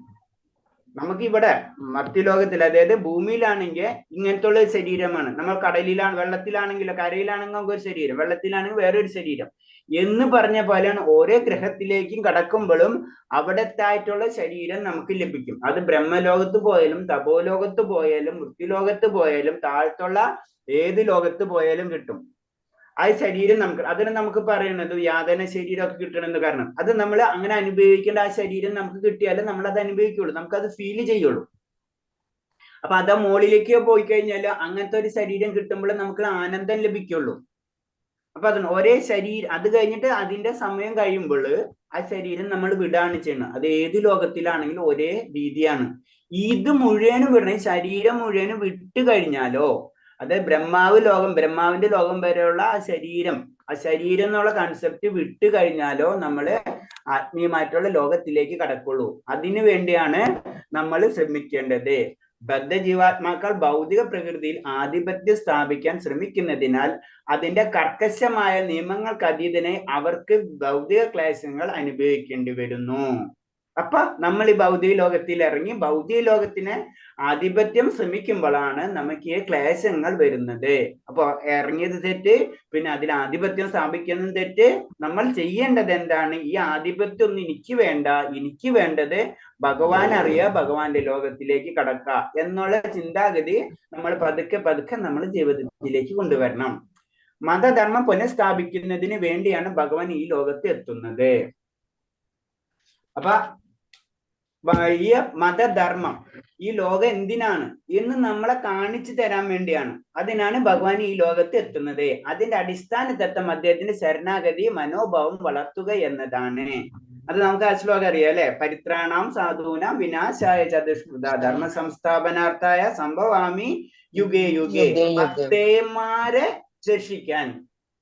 നമുക്ക് ഇവിടെ മർത്യലോകത്തിൽ, അതായത് ഭൂമിയിലാണെങ്കിൽ ഇങ്ങനത്തെ ഉള്ള ഒരു ശരീരമാണ്. നമ്മൾ കടലിലാണ്, വെള്ളത്തിലാണെങ്കിലോ, കരയിലാണെങ്കിൽ നമുക്ക് ഒരു ശരീരം, വെള്ളത്തിലാണെങ്കിൽ വേറൊരു ശരീരം എന്ന് പറഞ്ഞ പോലെയാണ് ഓരോ ഗ്രഹത്തിലേക്കും കടക്കുമ്പോഴും അവിടത്തായിട്ടുള്ള ശരീരം നമുക്ക് ലഭിക്കും. അത് ബ്രഹ്മലോകത്ത് പോയാലും തപോലോകത്ത് പോയാലും മൃത്യുലോകത്ത് പോയാലും താഴത്തുള്ള ഏത് ലോകത്ത് പോയാലും കിട്ടും. ആ ശരീരം നമുക്ക്, അതിന് നമുക്ക് പറയുന്നത് യാതന ശരീരമൊക്കെ കിട്ടണമെന്ന്. കാരണം അത് നമ്മൾ അങ്ങനെ അനുഭവിക്കേണ്ട ആ ശരീരം നമുക്ക് കിട്ടിയാലും നമ്മൾ അത് അനുഭവിക്കുള്ളൂ, നമുക്കത് ഫീൽ ചെയ്യുള്ളൂ. അപ്പൊ അത് മുകളിലേക്ക് പോയി കഴിഞ്ഞാൽ അങ്ങനത്തെ ഒരു ശരീരം കിട്ടുമ്പോൾ നമുക്ക് ആനന്ദം ലഭിക്കുള്ളൂ. അപ്പൊ അതിന് ഒരേ ശരീരം, അത് കഴിഞ്ഞിട്ട് അതിന്റെ സമയം കഴിയുമ്പോൾ ആ ശരീരം നമ്മൾ വിടാണ് ചെയ്യുന്നത്. അത് ഏത് ലോകത്തിലാണെങ്കിലും ഒരേ രീതിയാണ്. ഇത് മുഴുവനും വിടണേ, ശരീരം മുഴുവനും വിട്ട് കഴിഞ്ഞാലോ, അതായത് ബ്രഹ്മാവ് ലോകം, ബ്രഹ്മാവിന്റെ ലോകം വരെയുള്ള ആ ശരീരം എന്നുള്ള കൺസെപ്റ്റ് വിട്ട് കഴിഞ്ഞാലോ നമ്മള് ആത്മീയമായിട്ടുള്ള ലോകത്തിലേക്ക് കടക്കുള്ളൂ. അതിനു വേണ്ടിയാണ് നമ്മൾ ശ്രമിക്കേണ്ടത്. ബദ്ധജീവാത്മാക്കൾ ഭൗതിക പ്രകൃതിയിൽ ആധിപത്യം സ്ഥാപിക്കാൻ ശ്രമിക്കുന്നതിനാൽ അതിന്റെ കർക്കശമായ നിയമങ്ങൾക്ക് അതീതനെ അവർക്ക് ഭൗതിക ക്ലേശങ്ങൾ അനുഭവിക്കേണ്ടി വരുന്നു. അപ്പൊ നമ്മൾ ഈ ഭൗതിക ലോകത്തിൽ ഇറങ്ങി ഭൗതിക ലോകത്തിന് ആധിപത്യം ശ്രമിക്കുമ്പോഴാണ് നമുക്ക് ഈ ക്ലേശങ്ങൾ വരുന്നത്. അപ്പൊ ഇറങ്ങിയത് തെറ്റ്, പിന്നെ അതിൽ ആധിപത്യം സ്ഥാപിക്കുന്നത് തെറ്റ്. നമ്മൾ ചെയ്യേണ്ടത് എന്താണ്? ഈ ആധിപത്യം ഒന്നും എനിക്ക് വേണ്ട, എനിക്ക് വേണ്ടത് ഭഗവാൻ അറിയാ, ഭഗവാന്റെ ലോകത്തിലേക്ക് കടക്കുക എന്നുള്ള ചിന്താഗതി നമ്മൾ പതുക്കെ നമ്മൾ ജീവിതത്തിലേക്ക് കൊണ്ടുവരണം. മതധർമ്മം പുനഃസ്ഥാപിക്കുന്നതിന് വേണ്ടിയാണ് ഭഗവാൻ ഈ ലോകത്ത് എത്തുന്നത്. അപ്പൊ ഈ മതധർമ്മം, ഈ ലോകം എന്തിനാണ് എന്ന് നമ്മളെ കാണിച്ചു തരാൻ വേണ്ടിയാണ്. അതിനാണ് ഭഗവാൻ ഈ ലോകത്ത് എത്തുന്നത്. അതിന്റെ അടിസ്ഥാന തത്വം അദ്ദേഹത്തിന്റെ ശരണാഗതി മനോഭാവം വളർത്തുക എന്നതാണ്. അത് നമുക്ക് ആ ശ്ലോകം അറിയാം അല്ലെ? പരിത്രാണാം സാധൂനാം വിനാശായ ചതുഷ്കൃത ധർമ്മ സംസ്ഥാപനാർത്ഥായ സംഭവാമി യുഗേ യുഗേ. ഭക്തന്മാരെ രക്ഷിക്കാൻ,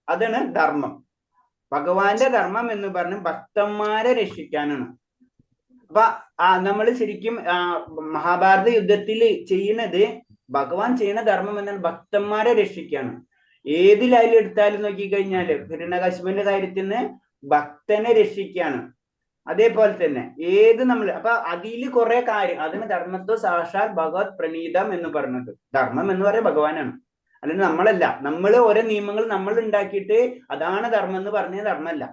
അതാണ് ധർമ്മം. ഭഗവാന്റെ ധർമ്മം എന്ന് പറഞ്ഞ് ഭക്തന്മാരെ രക്ഷിക്കാനാണ്. അപ്പൊ നമ്മൾ ശരിക്കും മഹാഭാരത യുദ്ധത്തിൽ ചെയ്യുന്നത്, ഭഗവാൻ ചെയ്യുന്ന ധർമ്മം എന്നാൽ ഭക്തന്മാരെ രക്ഷിക്കാണ്. ഏതിലായാലും എടുത്താലും നോക്കിക്കഴിഞ്ഞാല് ഹിരണ്യകശിപുവിന്റെ കാര്യത്തിൽ നിന്ന് ഭക്തനെ രക്ഷിക്കാണ്. അതേപോലെ തന്നെ ഏത് നമ്മൾ, അപ്പൊ അതിൽ കുറെ കാര്യം, അതിന് ധർമ്മത്വ സാക്ഷാൽ ഭഗവത് പ്രണീതം എന്ന് പറഞ്ഞത്. ധർമ്മം എന്ന് പറയുന്നത് ഭഗവാനാണ്, അല്ലെങ്കിൽ നമ്മളല്ല. നമ്മൾ ഓരോ നിയമങ്ങൾ നമ്മൾ ഉണ്ടാക്കിയിട്ട് അതാണ് ധർമ്മം എന്ന് പറഞ്ഞ ധർമ്മമല്ല.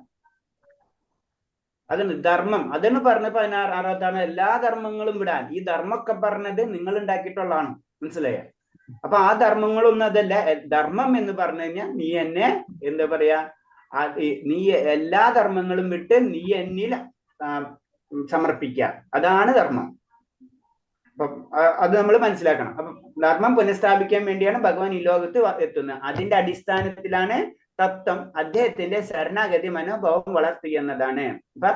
അതാണ് ധർമ്മം. അതാണ് പറഞ്ഞ 16 എല്ലാ ധർമ്മങ്ങളും വിടാൻ. ഈ ധർമ്മമൊക്കെ പറഞ്ഞത് നിങ്ങൾ ഉണ്ടാക്കിയിട്ടുള്ളതാണ്, മനസ്സിലായ? അപ്പൊ ആ ധർമ്മങ്ങളൊന്നും അതല്ല. ധർമ്മം എന്ന് പറഞ്ഞു കഴിഞ്ഞാൽ നീ എന്നെ എന്താ പറയാ, നീ എല്ലാ ധർമ്മങ്ങളും വിട്ട് നീ എന്നിൽ സമർപ്പിക്കുക, അതാണ് ധർമ്മം. അപ്പൊ അത് നമ്മൾ മനസ്സിലാക്കണം. അപ്പൊ ധർമ്മം പുനഃസ്ഥാപിക്കാൻ വേണ്ടിയാണ് ഭഗവാൻ ഈ ലോകത്ത് എത്തുന്നത്. അതിന്റെ അടിസ്ഥാനത്തിലാണ് തത്വം, അദ്ദേഹത്തിന്റെ ശരണാഗതി മനോഭാവം വളർത്തുക എന്നതാണ്. അപ്പൊ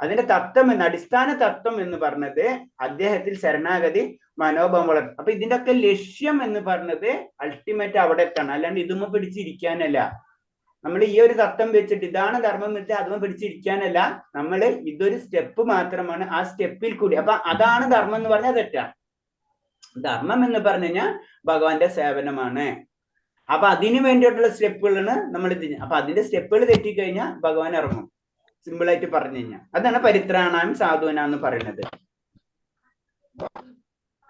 അതിന്റെ തത്വം അടിസ്ഥാന തത്വം എന്ന് പറഞ്ഞത് അദ്ദേഹത്തിൽ ശരണാഗതി മനോഭാവം വളർത്തും. അപ്പൊ ഇതിന്റെ ഒക്കെ ലക്ഷ്യം എന്ന് പറഞ്ഞത് അൾട്ടിമേറ്റ് അവിടെ എത്തണം, അല്ലാണ്ട് ഇതുമ്മ പിടിച്ചിരിക്കാനല്ല. നമ്മൾ ഈ ഒരു തത്വം വെച്ചിട്ട് ഇതാണ് ധർമ്മം വെച്ച് അതുമ്മ പിടിച്ചിരിക്കാനല്ല. നമ്മൾ ഇതൊരു സ്റ്റെപ്പ് മാത്രമാണ്, ആ സ്റ്റെപ്പിൽ കൂടി. അപ്പൊ അതാണ് ധർമ്മം എന്ന് പറഞ്ഞാൽ തെറ്റാണ്. ധർമ്മം എന്ന് പറഞ്ഞു കഴിഞ്ഞാൽ ഭഗവാന്റെ സേവനമാണ്. അപ്പൊ അതിനു വേണ്ടിയിട്ടുള്ള സ്റ്റെപ്പുകളാണ് നമ്മൾ ഇത്. അപ്പൊ അതിന്റെ സ്റ്റെപ്പുകൾ തെറ്റിക്കഴിഞ്ഞാൽ ഭഗവാൻ ഇറങ്ങും, സിമ്പിൾ ആയിട്ട് പറഞ്ഞു കഴിഞ്ഞാൽ. അതാണ് പരിത്രാണാം സാധുന എന്ന് പറയുന്നത്.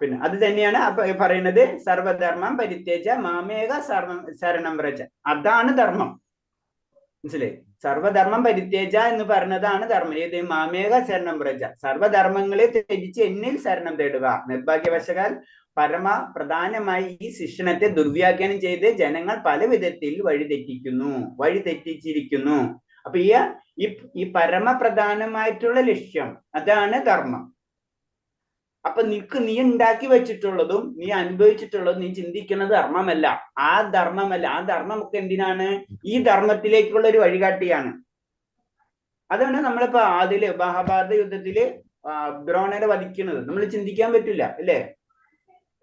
പിന്നെ അത് തന്നെയാണ് പറയുന്നത്, സർവധർമ്മം പരിത്യജ മാമേക ശരണം വ്രജ. അതാണ് ധർമ്മം, മനസ്സിലായി? സർവധർമ്മം പരിത്യജ എന്ന് പറഞ്ഞതാണ് ധർമ്മം. ഏത്? മാമേക ശരണം വ്രജ. സർവധർമ്മങ്ങളെ ത്യജിച്ച് എന്നിൽ ശരണം തേടുക. നിർഭാഗ്യവശാൽ പരമ പ്രധാനമായി ഈ ശിക്ഷണത്തെ ദുർവ്യാഖ്യാനം ചെയ്ത് ജനങ്ങൾ പല വിധത്തിൽ വഴിതെറ്റിച്ചിരിക്കുന്നു. അപ്പൊ ഈ പരമപ്രധാനമായിട്ടുള്ള ലക്ഷ്യം അതാണ് ധർമ്മം. അപ്പൊ നീ ഉണ്ടാക്കി വെച്ചിട്ടുള്ളതും നീ അനുഭവിച്ചിട്ടുള്ളതും നീ ചിന്തിക്കുന്നത് ധർമ്മമല്ല. ആ ധർമ്മമൊക്കെ എന്തിനാണ്? ഈ ധർമ്മത്തിലേക്കുള്ള ഒരു വഴികാട്ടിയാണ്. അതാണ് നമ്മളിപ്പോ അതില് മഹാഭാരത യുദ്ധത്തില് ദ്രോണരെ വധിക്കുന്നത്. നമ്മൾ ചിന്തിക്കാൻ പറ്റില്ല അല്ലേ?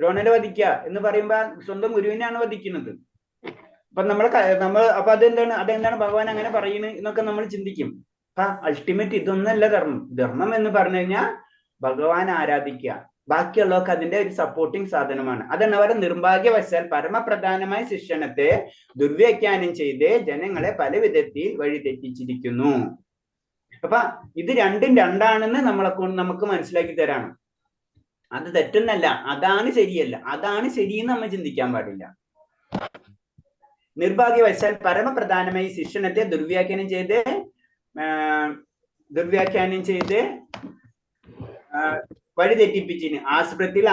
ദ്രോണരെ വധിക്കുക എന്ന് പറയുമ്പോ സ്വന്തം ഗുരുവിനെയാണ് വധിക്കുന്നത്. അപ്പൊ അപ്പൊ അതെന്താണ് ഭഗവാൻ അങ്ങനെ പറയുന്നത് എന്നൊക്കെ നമ്മൾ ചിന്തിക്കും. അപ്പൊ അൾട്ടിമേറ്റ് ഇതൊന്നല്ല ധർമ്മം. ധർമ്മം എന്ന് പറഞ്ഞു കഴിഞ്ഞാൽ ഭഗവാൻ ആരാധിക്കുക, ബാക്കിയുള്ളവർക്ക് അതിന്റെ ഒരു സപ്പോർട്ടിങ് സാധനമാണ്. അതാണ് അവർ നിർഭാഗ്യവശാൽ പരമപ്രധാനമായ ശിക്ഷണത്തെ ദുർവ്യാഖ്യാനം ചെയ്ത് ജനങ്ങളെ പല വിധത്തിൽ വഴിതെറ്റിച്ചിരിക്കുന്നു. അപ്പൊ ഇത് രണ്ടും രണ്ടാണെന്ന് നമുക്ക് മനസ്സിലാക്കി തരാണ്. അത് തെറ്റെന്നല്ല, അതാണ് ശരിയല്ല, അതാണ് ശരിയെന്ന് നമ്മൾ ചിന്തിക്കാൻ പാടില്ല. നിർഭാഗ്യവശാൽ പരമപ്രധാനമായി ശിക്ഷണത്തെ ദുർവ്യാഖ്യാനം ചെയ്ത് വഴിതെറ്റിപ്പിച്ചിന്. ആസ്പൃതികൾ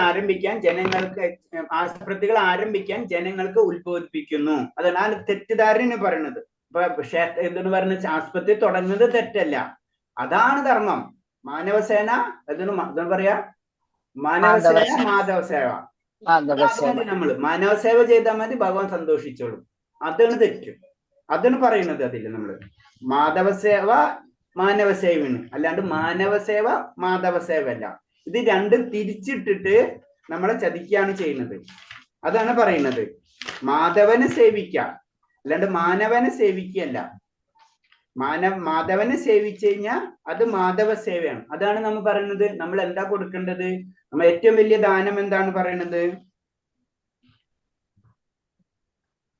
ആരംഭിക്കാൻ ജനങ്ങൾക്ക് ഉത്ബോധിപ്പിക്കുന്നു. അതാണ് ആ തെറ്റിദ്ധാരണ പറയുന്നത്. ഇപ്പൊ എന്തെന്ന് പറഞ്ഞ ആസ്പത്രി തുടങ്ങുന്നത് തെറ്റല്ല, അതാണ് ധർമ്മം. മാനവസേന എന്താ പറയാ, മാനവസേന മാധവസേവ. നമ്മള് മാനവസേവ ചെയ്താൽ മതി, ഭഗവാൻ സന്തോഷിച്ചോളും. അതാണ് തെറ്റ്, അതാണ് പറയുന്നത്. അതില് നമ്മള് മാധവസേവ മാനവസേവയാണ്, അല്ലാണ്ട് മാനവസേവ മാധവസേവ അല്ല. ഇത് രണ്ടും തിരിച്ചിട്ടിട്ട് നമ്മളെ ചതിക്കുകയാണ് ചെയ്യുന്നത്. അതാണ് പറയുന്നത്. മാധവനെ സേവിക്ക, അല്ലാണ്ട് മാനവനെ സേവിക്കല്ല. മാധവനെ സേവിച്ചു കഴിഞ്ഞാൽ അത് മാധവ സേവയാണ്. അതാണ് നമ്മൾ പറയുന്നത്. നമ്മൾ എന്താ കൊടുക്കേണ്ടത്? നമ്മൾ ഏറ്റവും വലിയ ദാനം എന്താണ് പറയുന്നത്?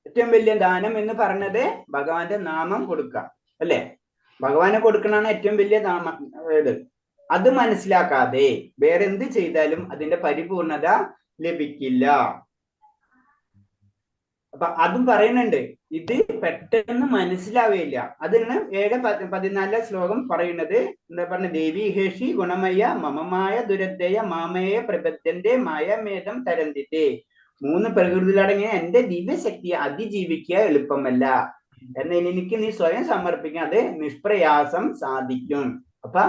ഏറ്റവും വലിയ ദാനം എന്ന് പറഞ്ഞത് ഭഗവാന്റെ നാമം കൊടുക്കുക, അല്ലെ? ഭഗവാനെ കൊടുക്കണതാണ് ഏറ്റവും വലിയ നാമം. അത് മനസ്സിലാക്കാതെ വേറെ എന്ത് ചെയ്താലും അതിന്റെ പരിപൂർണത ലഭിക്കില്ല. അപ്പൊ അതും പറയുന്നുണ്ട്. ഇത് പെട്ടെന്ന് മനസ്സിലാവില്ല. അതിന് 7:14 ശ്ലോകം പറയുന്നത് എന്താ പറഞ്ഞ, ദേവി ഹേഷി ഗുണമയ മമമായ ദുരന്തയ മാമയ പ്രബദ്ധന്റെ മായമേധം തരന്തിത്തെ. 3 പ്രകൃതിയിലടങ്ങിയ എന്റെ ദിവ്യശക്തിയെ അതിജീവിക്കുക എളുപ്പമല്ല. എന്നാൽ എനിക്ക് നീ സ്വയം സമർപ്പിക്കാൻ അത് നിഷ്പ്രയാസം സാധിക്കും. അപ്പൊ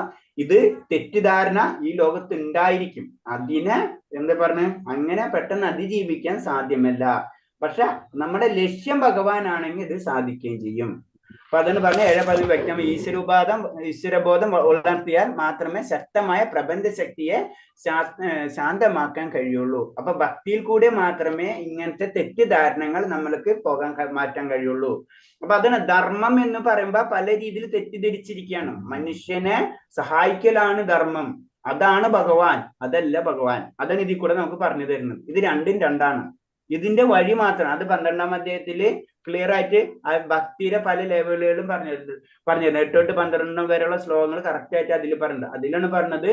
ഇത് തെറ്റിദ്ധാരണ ഈ ലോകത്ത് ഉണ്ടായിരിക്കും. അതിനെ എന്താ പറഞ്ഞ, അങ്ങനെ പെട്ടെന്ന് അതിജീവിക്കാൻ സാധ്യമല്ല. പക്ഷെ നമ്മുടെ ലക്ഷ്യം ഭഗവാനാണെങ്കിൽ ഇത് സാധിക്കുകയും ചെയ്യും. അപ്പൊ അതെന്ന് പറഞ്ഞ 7:10 വ്യക്തം. ഈശ്വരബോധം വളർത്തിയാൽ മാത്രമേ ശക്തമായ പ്രപഞ്ച ശക്തിയെ ശാന്തമാക്കാൻ കഴിയുള്ളൂ. അപ്പൊ ഭക്തിയിൽ കൂടെ മാത്രമേ ഇങ്ങനത്തെ തെറ്റിദ്ധാരണകൾ നമ്മൾക്ക് മാറ്റാൻ കഴിയുള്ളൂ. അപ്പൊ അതാണ് ധർമ്മം എന്ന് പറയുമ്പോ പല രീതിയിൽ തെറ്റിദ്ധരിച്ചിരിക്കുകയാണ്. മനുഷ്യനെ സഹായിക്കലാണ് ധർമ്മം, അതാണ് ഭഗവാൻ, അതല്ല ഭഗവാൻ. അതാണ് ഇതിൽ കൂടെ നമുക്ക് പറഞ്ഞു തരുന്നത്. ഇത് രണ്ടും രണ്ടാണ്. ഇതിന്റെ വഴി മാത്രം. അത് 12-ാം അധ്യായത്തില് ക്ലിയർ ആയിട്ട് ഭക്തിയുടെ പല ലെവലുകളും പറഞ്ഞിരുന്നു. 8 തൊട്ട് 12 വരെയുള്ള ശ്ലോകങ്ങൾ കറക്റ്റ് ആയിട്ട് അതിൽ പറഞ്ഞിട്ടുണ്ട്. അതിലാണ് പറഞ്ഞത്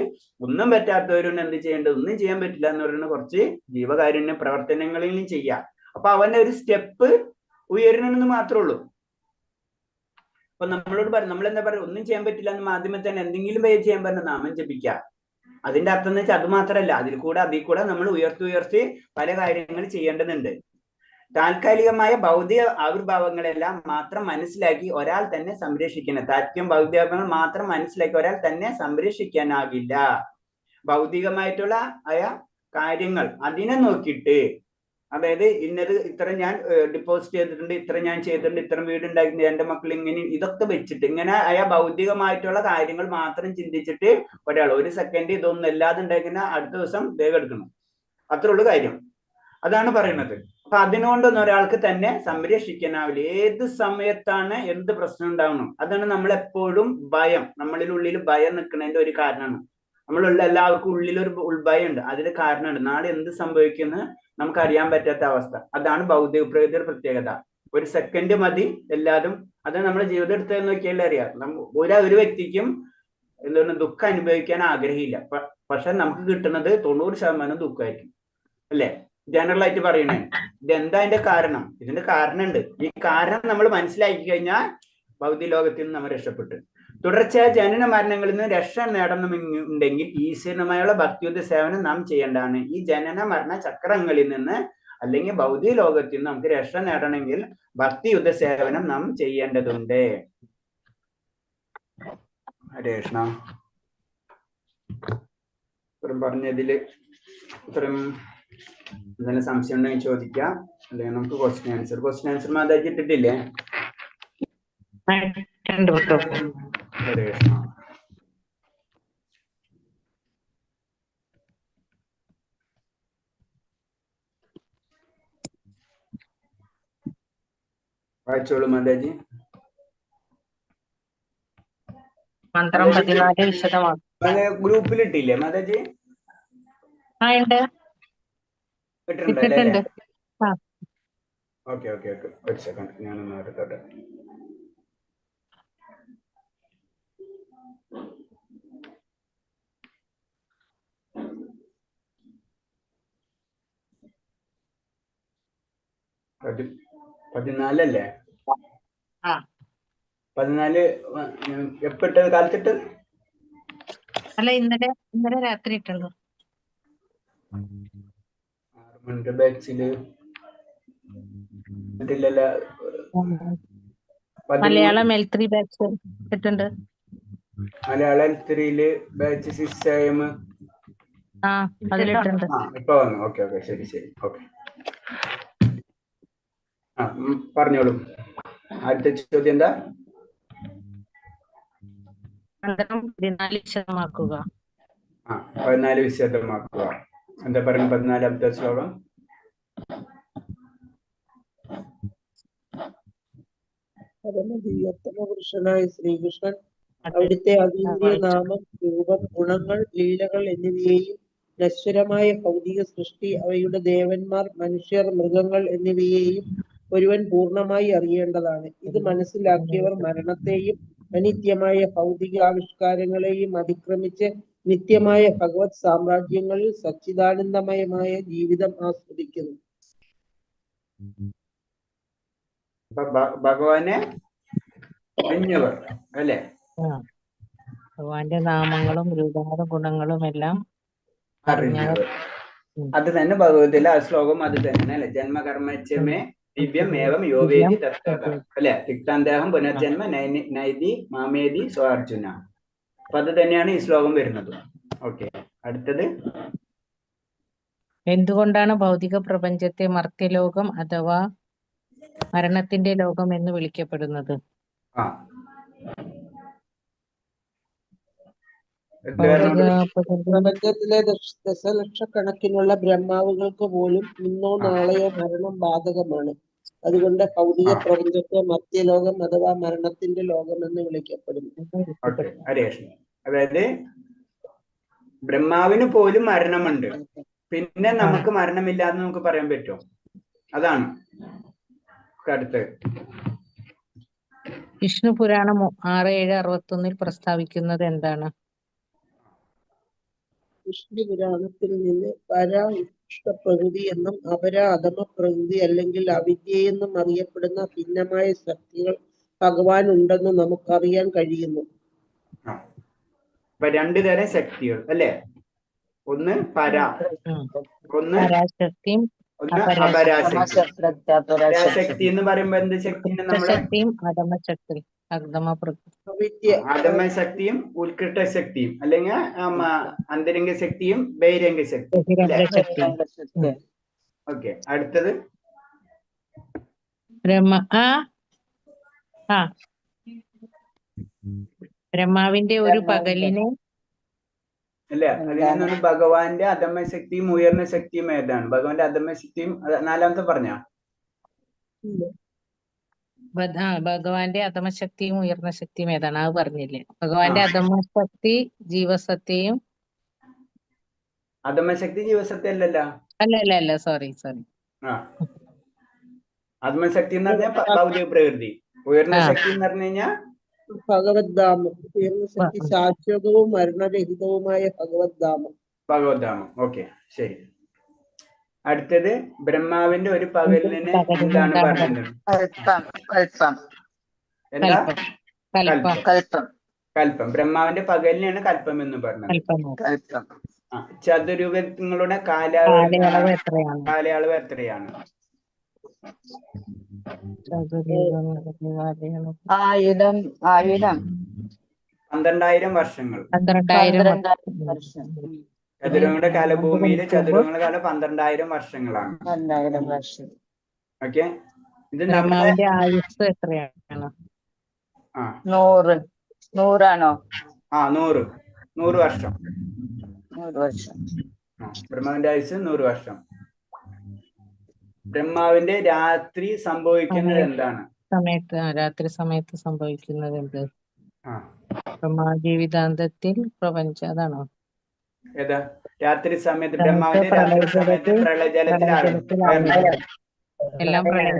ഒന്നും പറ്റാത്തവരും എന്ത് ചെയ്യേണ്ടത്, ഒന്നും ചെയ്യാൻ പറ്റില്ല എന്ന് പറയുന്നത് കുറച്ച് ജീവകാരുണ്യ പ്രവർത്തനങ്ങളിലും ചെയ്യാം. അപ്പൊ അവന്റെ ഒരു സ്റ്റെപ്പ് ഉയരണമെന്ന് മാത്രമേ ഉള്ളൂ. അപ്പൊ നമ്മളോട് നമ്മൾ എന്താ പറയുക, ഒന്നും ചെയ്യാൻ പറ്റില്ല എന്ന് ആദ്യമേ തന്നെ എന്തെങ്കിലും ചെയ്യാൻ പറഞ്ഞ നാമം ജപിക്കുക. അതിന്റെ അർത്ഥം എന്ന് വെച്ചാൽ അത് മാത്രമല്ല, അതിൽ കൂടെ നമ്മൾ ഉയർത്തി പല കാര്യങ്ങൾ ചെയ്യേണ്ടതുണ്ട്. താൽക്കാലികമായ ഭൗതിക ആവിർഭാവങ്ങളെല്ലാം മാത്രം മനസ്സിലാക്കി ഒരാൾ തന്നെ സംരക്ഷിക്കണം. താൽക്കാലിക ഭൗതികങ്ങൾ മാത്രം മനസ്സിലാക്കി ഒരാൾ തന്നെ സംരക്ഷിക്കാനാകില്ല. ഭൗതികമായിട്ടുള്ള കാര്യങ്ങൾ അതിനെ നോക്കിയിട്ട്, അതായത് ഇന്നത് ഇത്ര ഞാൻ ഡിപ്പോസിറ്റ് ചെയ്തിട്ടുണ്ട്, ഇത്ര ഞാൻ ചെയ്തിട്ടുണ്ട്, ഇത്ര വീടുണ്ടായിട്ടുണ്ട്, എന്റെ മക്കൾ ഇങ്ങനെ, ഇതൊക്കെ വെച്ചിട്ട് ഇങ്ങനെ ഭൗതികമായിട്ടുള്ള കാര്യങ്ങൾ മാത്രം ചിന്തിച്ചിട്ട് ഒരാൾ ഒരു സെക്കൻഡ് ഇതൊന്നും അല്ലാതെ ഉണ്ടാക്കുന്ന അടുത്ത ദിവസം ദേഹം എടുക്കണം. അത്രേ ഉള്ളു കാര്യം. അതാണ് പറയുന്നത്. അപ്പൊ അതിനുകൊണ്ടൊന്നും ഒരാൾക്ക് തന്നെ സംരക്ഷിക്കാനാവില്ല. ഏത് സമയത്താണ് എന്ത് പ്രശ്നം ഉണ്ടാവണം. അതാണ് നമ്മളെപ്പോഴും ഭയം, ഉള്ളിൽ ഭയം നിൽക്കുന്നതിന്റെ ഒരു കാരണമാണ്. എല്ലാവർക്കും ഉള്ളിലൊരു ഉൾഭയം ഉണ്ട്. അതിന് കാരണമുണ്ട്. നാളെ എന്ത് സംഭവിക്കുമെന്ന് നമുക്ക് അറിയാൻ പറ്റാത്ത അവസ്ഥ. അതാണ് ഭൗതിക പ്രകൃതിയുടെ പ്രത്യേകത. ഒരു സെക്കൻഡ് മതി എല്ലാതും. അത് നമ്മുടെ ജീവിതം എടുത്ത് നോക്കിയാലേ അറിയാം. ഒരു വ്യക്തിക്കും എന്താണ് ദുഃഖം അനുഭവിക്കാൻ ആഗ്രഹമില്ല. പക്ഷെ നമുക്ക് കിട്ടുന്നത് 90% ദുഃഖമായിരിക്കും, അല്ലെ? ജനറൽ ആയിട്ട് പറയണേ. ഇതെന്താ അതിന്റെ കാരണം? ഇതിന്റെ കാരണമുണ്ട്. ഈ കാരണം നമ്മൾ മനസ്സിലാക്കി കഴിഞ്ഞാൽ ഭൗതിക ലോകത്തിൽ നിന്ന് നമ്മൾ രക്ഷപ്പെട്ടു. തുടർച്ചയായ ജനന മരണങ്ങളിൽ നിന്ന് രക്ഷ നേടണമെന്നുണ്ടെങ്കിൽ ഈശ്വരനുമായുള്ള ഭക്തിയുദ്ധ സേവനം നാം ചെയ്യേണ്ടതാണ്. ഈ ജനന മരണ ചക്രങ്ങളിൽ നിന്ന് അല്ലെങ്കിൽ ഭൗതിക ലോകത്തിൽ നിന്ന് നമുക്ക് രക്ഷ നേടണമെങ്കിൽ ഭക്തിയുദ്ധ സേവനം നാം ചെയ്യേണ്ടതുണ്ട്. ഹരേ കൃഷ്ണ. ഇത്രയും പറഞ്ഞതില് ഇത്രയും എന്തെങ്കിലും സംശയം ഉണ്ടെങ്കിൽ ചോദിക്കാം, അല്ലെങ്കിൽ നമുക്ക് ക്വസ്റ്റ്യൻ ആൻസർ മാതാജി ഇട്ടിട്ടില്ലേ? ഹരേ കൃഷ്ണ. വായിച്ചോളൂ മാതാജി. മന്ത്രം 14 വിശദമാക്കും. ഗ്രൂപ്പിലിട്ടില്ലേ മാതാജി? ആ ഉണ്ട്, ഇട്ടിട്ടുണ്ടല്ലേ അല്ലേ? ഇട്ടിട്ടുണ്ട്. ആ ഓക്കെ ഓക്കെ ഓക്കെ, ഒരു സെക്കൻഡ് ഞാനൊന്ന് എടുത്തോട്ടെ. പതി- 14 ആ 14 എപ്പിട്ടത്? കാലത്തിട്ട്? അല്ല, ഇന്നലെ രാത്രി ഇട്ടുള്ളൂ. 6 മണിന്റെ ബാച്ചില് ഇട്ടില്ലല്ലോ. മലയാളം L3 ബാച്ച് ഇട്ടിട്ടുണ്ട്. Malayalam L3 batch 6 AM. ആ അതിലിട്ടുണ്ട്. ഇപ്പൊ വന്നു. ഓക്കെ ഓക്കെ, ശരി ശരി, ഓക്കെ. പറഞ്ഞോളൂ. അടുത്ത ചോദ്യം എന്താ? അന്തരം 14 വിശദമാക്കുക. 14 വിശദമാക്കുക. എന്താ പറയുക 14ാമത്തെ ശ്ലോകം? പരമദിവ്യോത്തമ പുരുഷനായ ശ്രീകൃഷ്ണൻ അവിടുത്തെ അതീന്ദ്രിയ നാമം, രൂപം, ഗുണങ്ങൾ, ലീലകൾ എന്നിവയെയും നശ്വരമായ ഭൗതിക സൃഷ്ടി, അവയുടെ ദേവന്മാർ, മനുഷ്യർ, മൃഗങ്ങൾ എന്നിവയെയും ഒരുവൻ പൂർണ്ണമായി അറിയേണ്ടതാണ്. ഇത് മനസ്സിലാക്കിയവർ മരണത്തെയും അനിത്യമായ ഭൗതിക ആവിഷ്കാരങ്ങളെയും അതിക്രമിച്ച് നിത്യമായ ഭഗവത് സാമ്രാജ്യങ്ങളിൽ സച്ചിദാനന്ദമയമായ ജീവിതം ആസ്വദിക്കുന്നു. ഭഗവാനെ അറിഞ്ഞവർ അല്ലേ? ഭഗവാന്റെ നാമങ്ങളും രൂപങ്ങളും ഗുണങ്ങളും എല്ലാം അറിഞ്ഞവർ. അത് തന്നെ ഭഗവതിയിലെ ആ ശ്ലോകം അത് തന്നെ അല്ലെ? ജന്മകർമ്മച്ചമേ ദിവ്യം ഏവം യോവേദി തത്തത അല്ലെ? തിക്താന്തേഹം പുനർജന്മ നൈതി മാമേതി സ്വാർജുന. അപ്പൊ അത് തന്നെയാണ് ഈ ശ്ലോകം വരുന്നത്. ഓക്കെ, അടുത്തത്. എന്തുകൊണ്ടാണ് ഭൗതിക പ്രപഞ്ചത്തെ മർത്യലോകം അഥവാ മരണത്തിന്റെ ലോകം എന്ന് വിളിക്കപ്പെടുന്നത്? പ്രപഞ്ചത്തിലെ ദശലക്ഷക്കണക്കിനുള്ള ബ്രഹ്മാവുകൾക്ക് പോലും ഇന്നോ നാളെയോ മരണം ബാധകമാണ്. അതുകൊണ്ട് ഭൗതിക പ്രപഞ്ചത്തെ മർത്യലോകം അഥവാ മരണത്തിന്റെ ലോകം എന്ന് വിളിക്കപ്പെടുന്നു. അതായത് ബ്രഹ്മാവിന് പോലും മരണമുണ്ട്, പിന്നെ നമുക്ക് മരണമില്ലാന്ന് നമുക്ക് പറയാൻ പറ്റുമോ? അതാണ് അടുത്ത്. വിഷ്ണു പുരാണം 6:7-61 പ്രസ്താവിക്കുന്നത് എന്താണ്? വിഷ്ണു പുരാണത്തിൽ നിന്ന് പര ഉത്കൃഷ്ട പ്രകൃതി എന്നും അപര അധമ പ്രകൃതി അല്ലെങ്കിൽ അവിദ്യയെന്നും അറിയപ്പെടുന്ന ഭിന്നമായ ശക്തികൾ ഭഗവാൻ ഉണ്ടെന്ന് നമുക്കറിയാൻ കഴിയുന്നു. രണ്ടു തരം ശക്തികൾ അല്ലേ? ഒന്ന് പര, ഒന്ന് പരാശക്തിയും പരാശക്തി. എന്ന് പറയുമ്പോ എന്ത് ശക്തിയാണ്? നമ്മളെ അധമശക്തി, അധമശക്തിയും ഉത്കൃഷ്ട ശക്തിയും, അല്ലെങ്കിൽ അന്തരംഗ ശക്തിയും ബഹിരംഗ ശക്തിയും. ഓക്കെ, അടുത്തത്. ബ്രഹ്മാവിന്റെ ഒരു പകലിനെ അല്ല, അതിൽ നിന്നൊന്ന് ഭഗവാന്റെ അധമശക്തിയും ഉയർന്ന ശക്തിയും ഏതാണ്? ഭഗവാന്റെ അധമശക്തിയും 4ാമത്തെ പറഞ്ഞ ഭഗവാന്റെ അധമശക്തിയും ഉയർന്ന ശക്തിയും ഏതാണ്? അത് പറഞ്ഞില്ലേ? ഭഗവാന്റെ അധമശക്തി ജീവസത്തെയും. അധമശക്തി ജീവസത്യ അല്ലല്ലോ. അല്ല സോറി. ആത്മശക്തി എന്ന് പറഞ്ഞാൽ ഭൗതിക പ്രകൃതി, ഉയർന്ന ശക്തി എന്ന് പറഞ്ഞു കഴിഞ്ഞാൽ ഭഗവത് ധാമം. ഉയർന്ന ശക്തി ശാശ്വതവും മരണരഹിതവുമായ ഭഗവത് ധാമം. ഓക്കെ, ശരി. അടുത്തത് ബ്രഹ്മാവിന്റെ ഒരു പകലിനെ എന്താണ് പറയുന്നത്? കൽപ്പം. ബ്രഹ്മാവിന്റെ പകലിനെയാണ് കൽപ്പം എന്ന് പറഞ്ഞത്. ചതുർയുഗങ്ങളുടെ കാലയളവ് എത്രയാണ്? 12,000 വർഷങ്ങൾ. ചതുരങ്ങളുടെ കാലം, ഭൂമിയിലെ ചതുരങ്ങളുടെ കാലം 12,000 വർഷങ്ങളാണ്. ഓക്കെ, ഇത് നമ്മുടെ ആയുസ് എത്രയാണ്? 100 വർഷം. 100 വർഷം. ബ്രഹ്മാവിന്റെ ആയുസ് 100 വർഷം. ബ്രഹ്മാവിന്റെ രാത്രി സംഭവിക്കുന്നത് എന്താണ്? രാത്രി സമയത്ത് സംഭവിക്കുന്നത് എന്ത്? ബ്രഹ്മാ ജീവിതാന്തത്തിൽ പ്രപഞ്ചം, അതാണോ? ഏതാ? രാത്രി സമയത്ത് ബ്രഹ്മാവിന്റെ രാത്രി സമയത്ത് പ്രളയജലത്തിലായിരുന്നു. എല്ലാം പ്രളയം.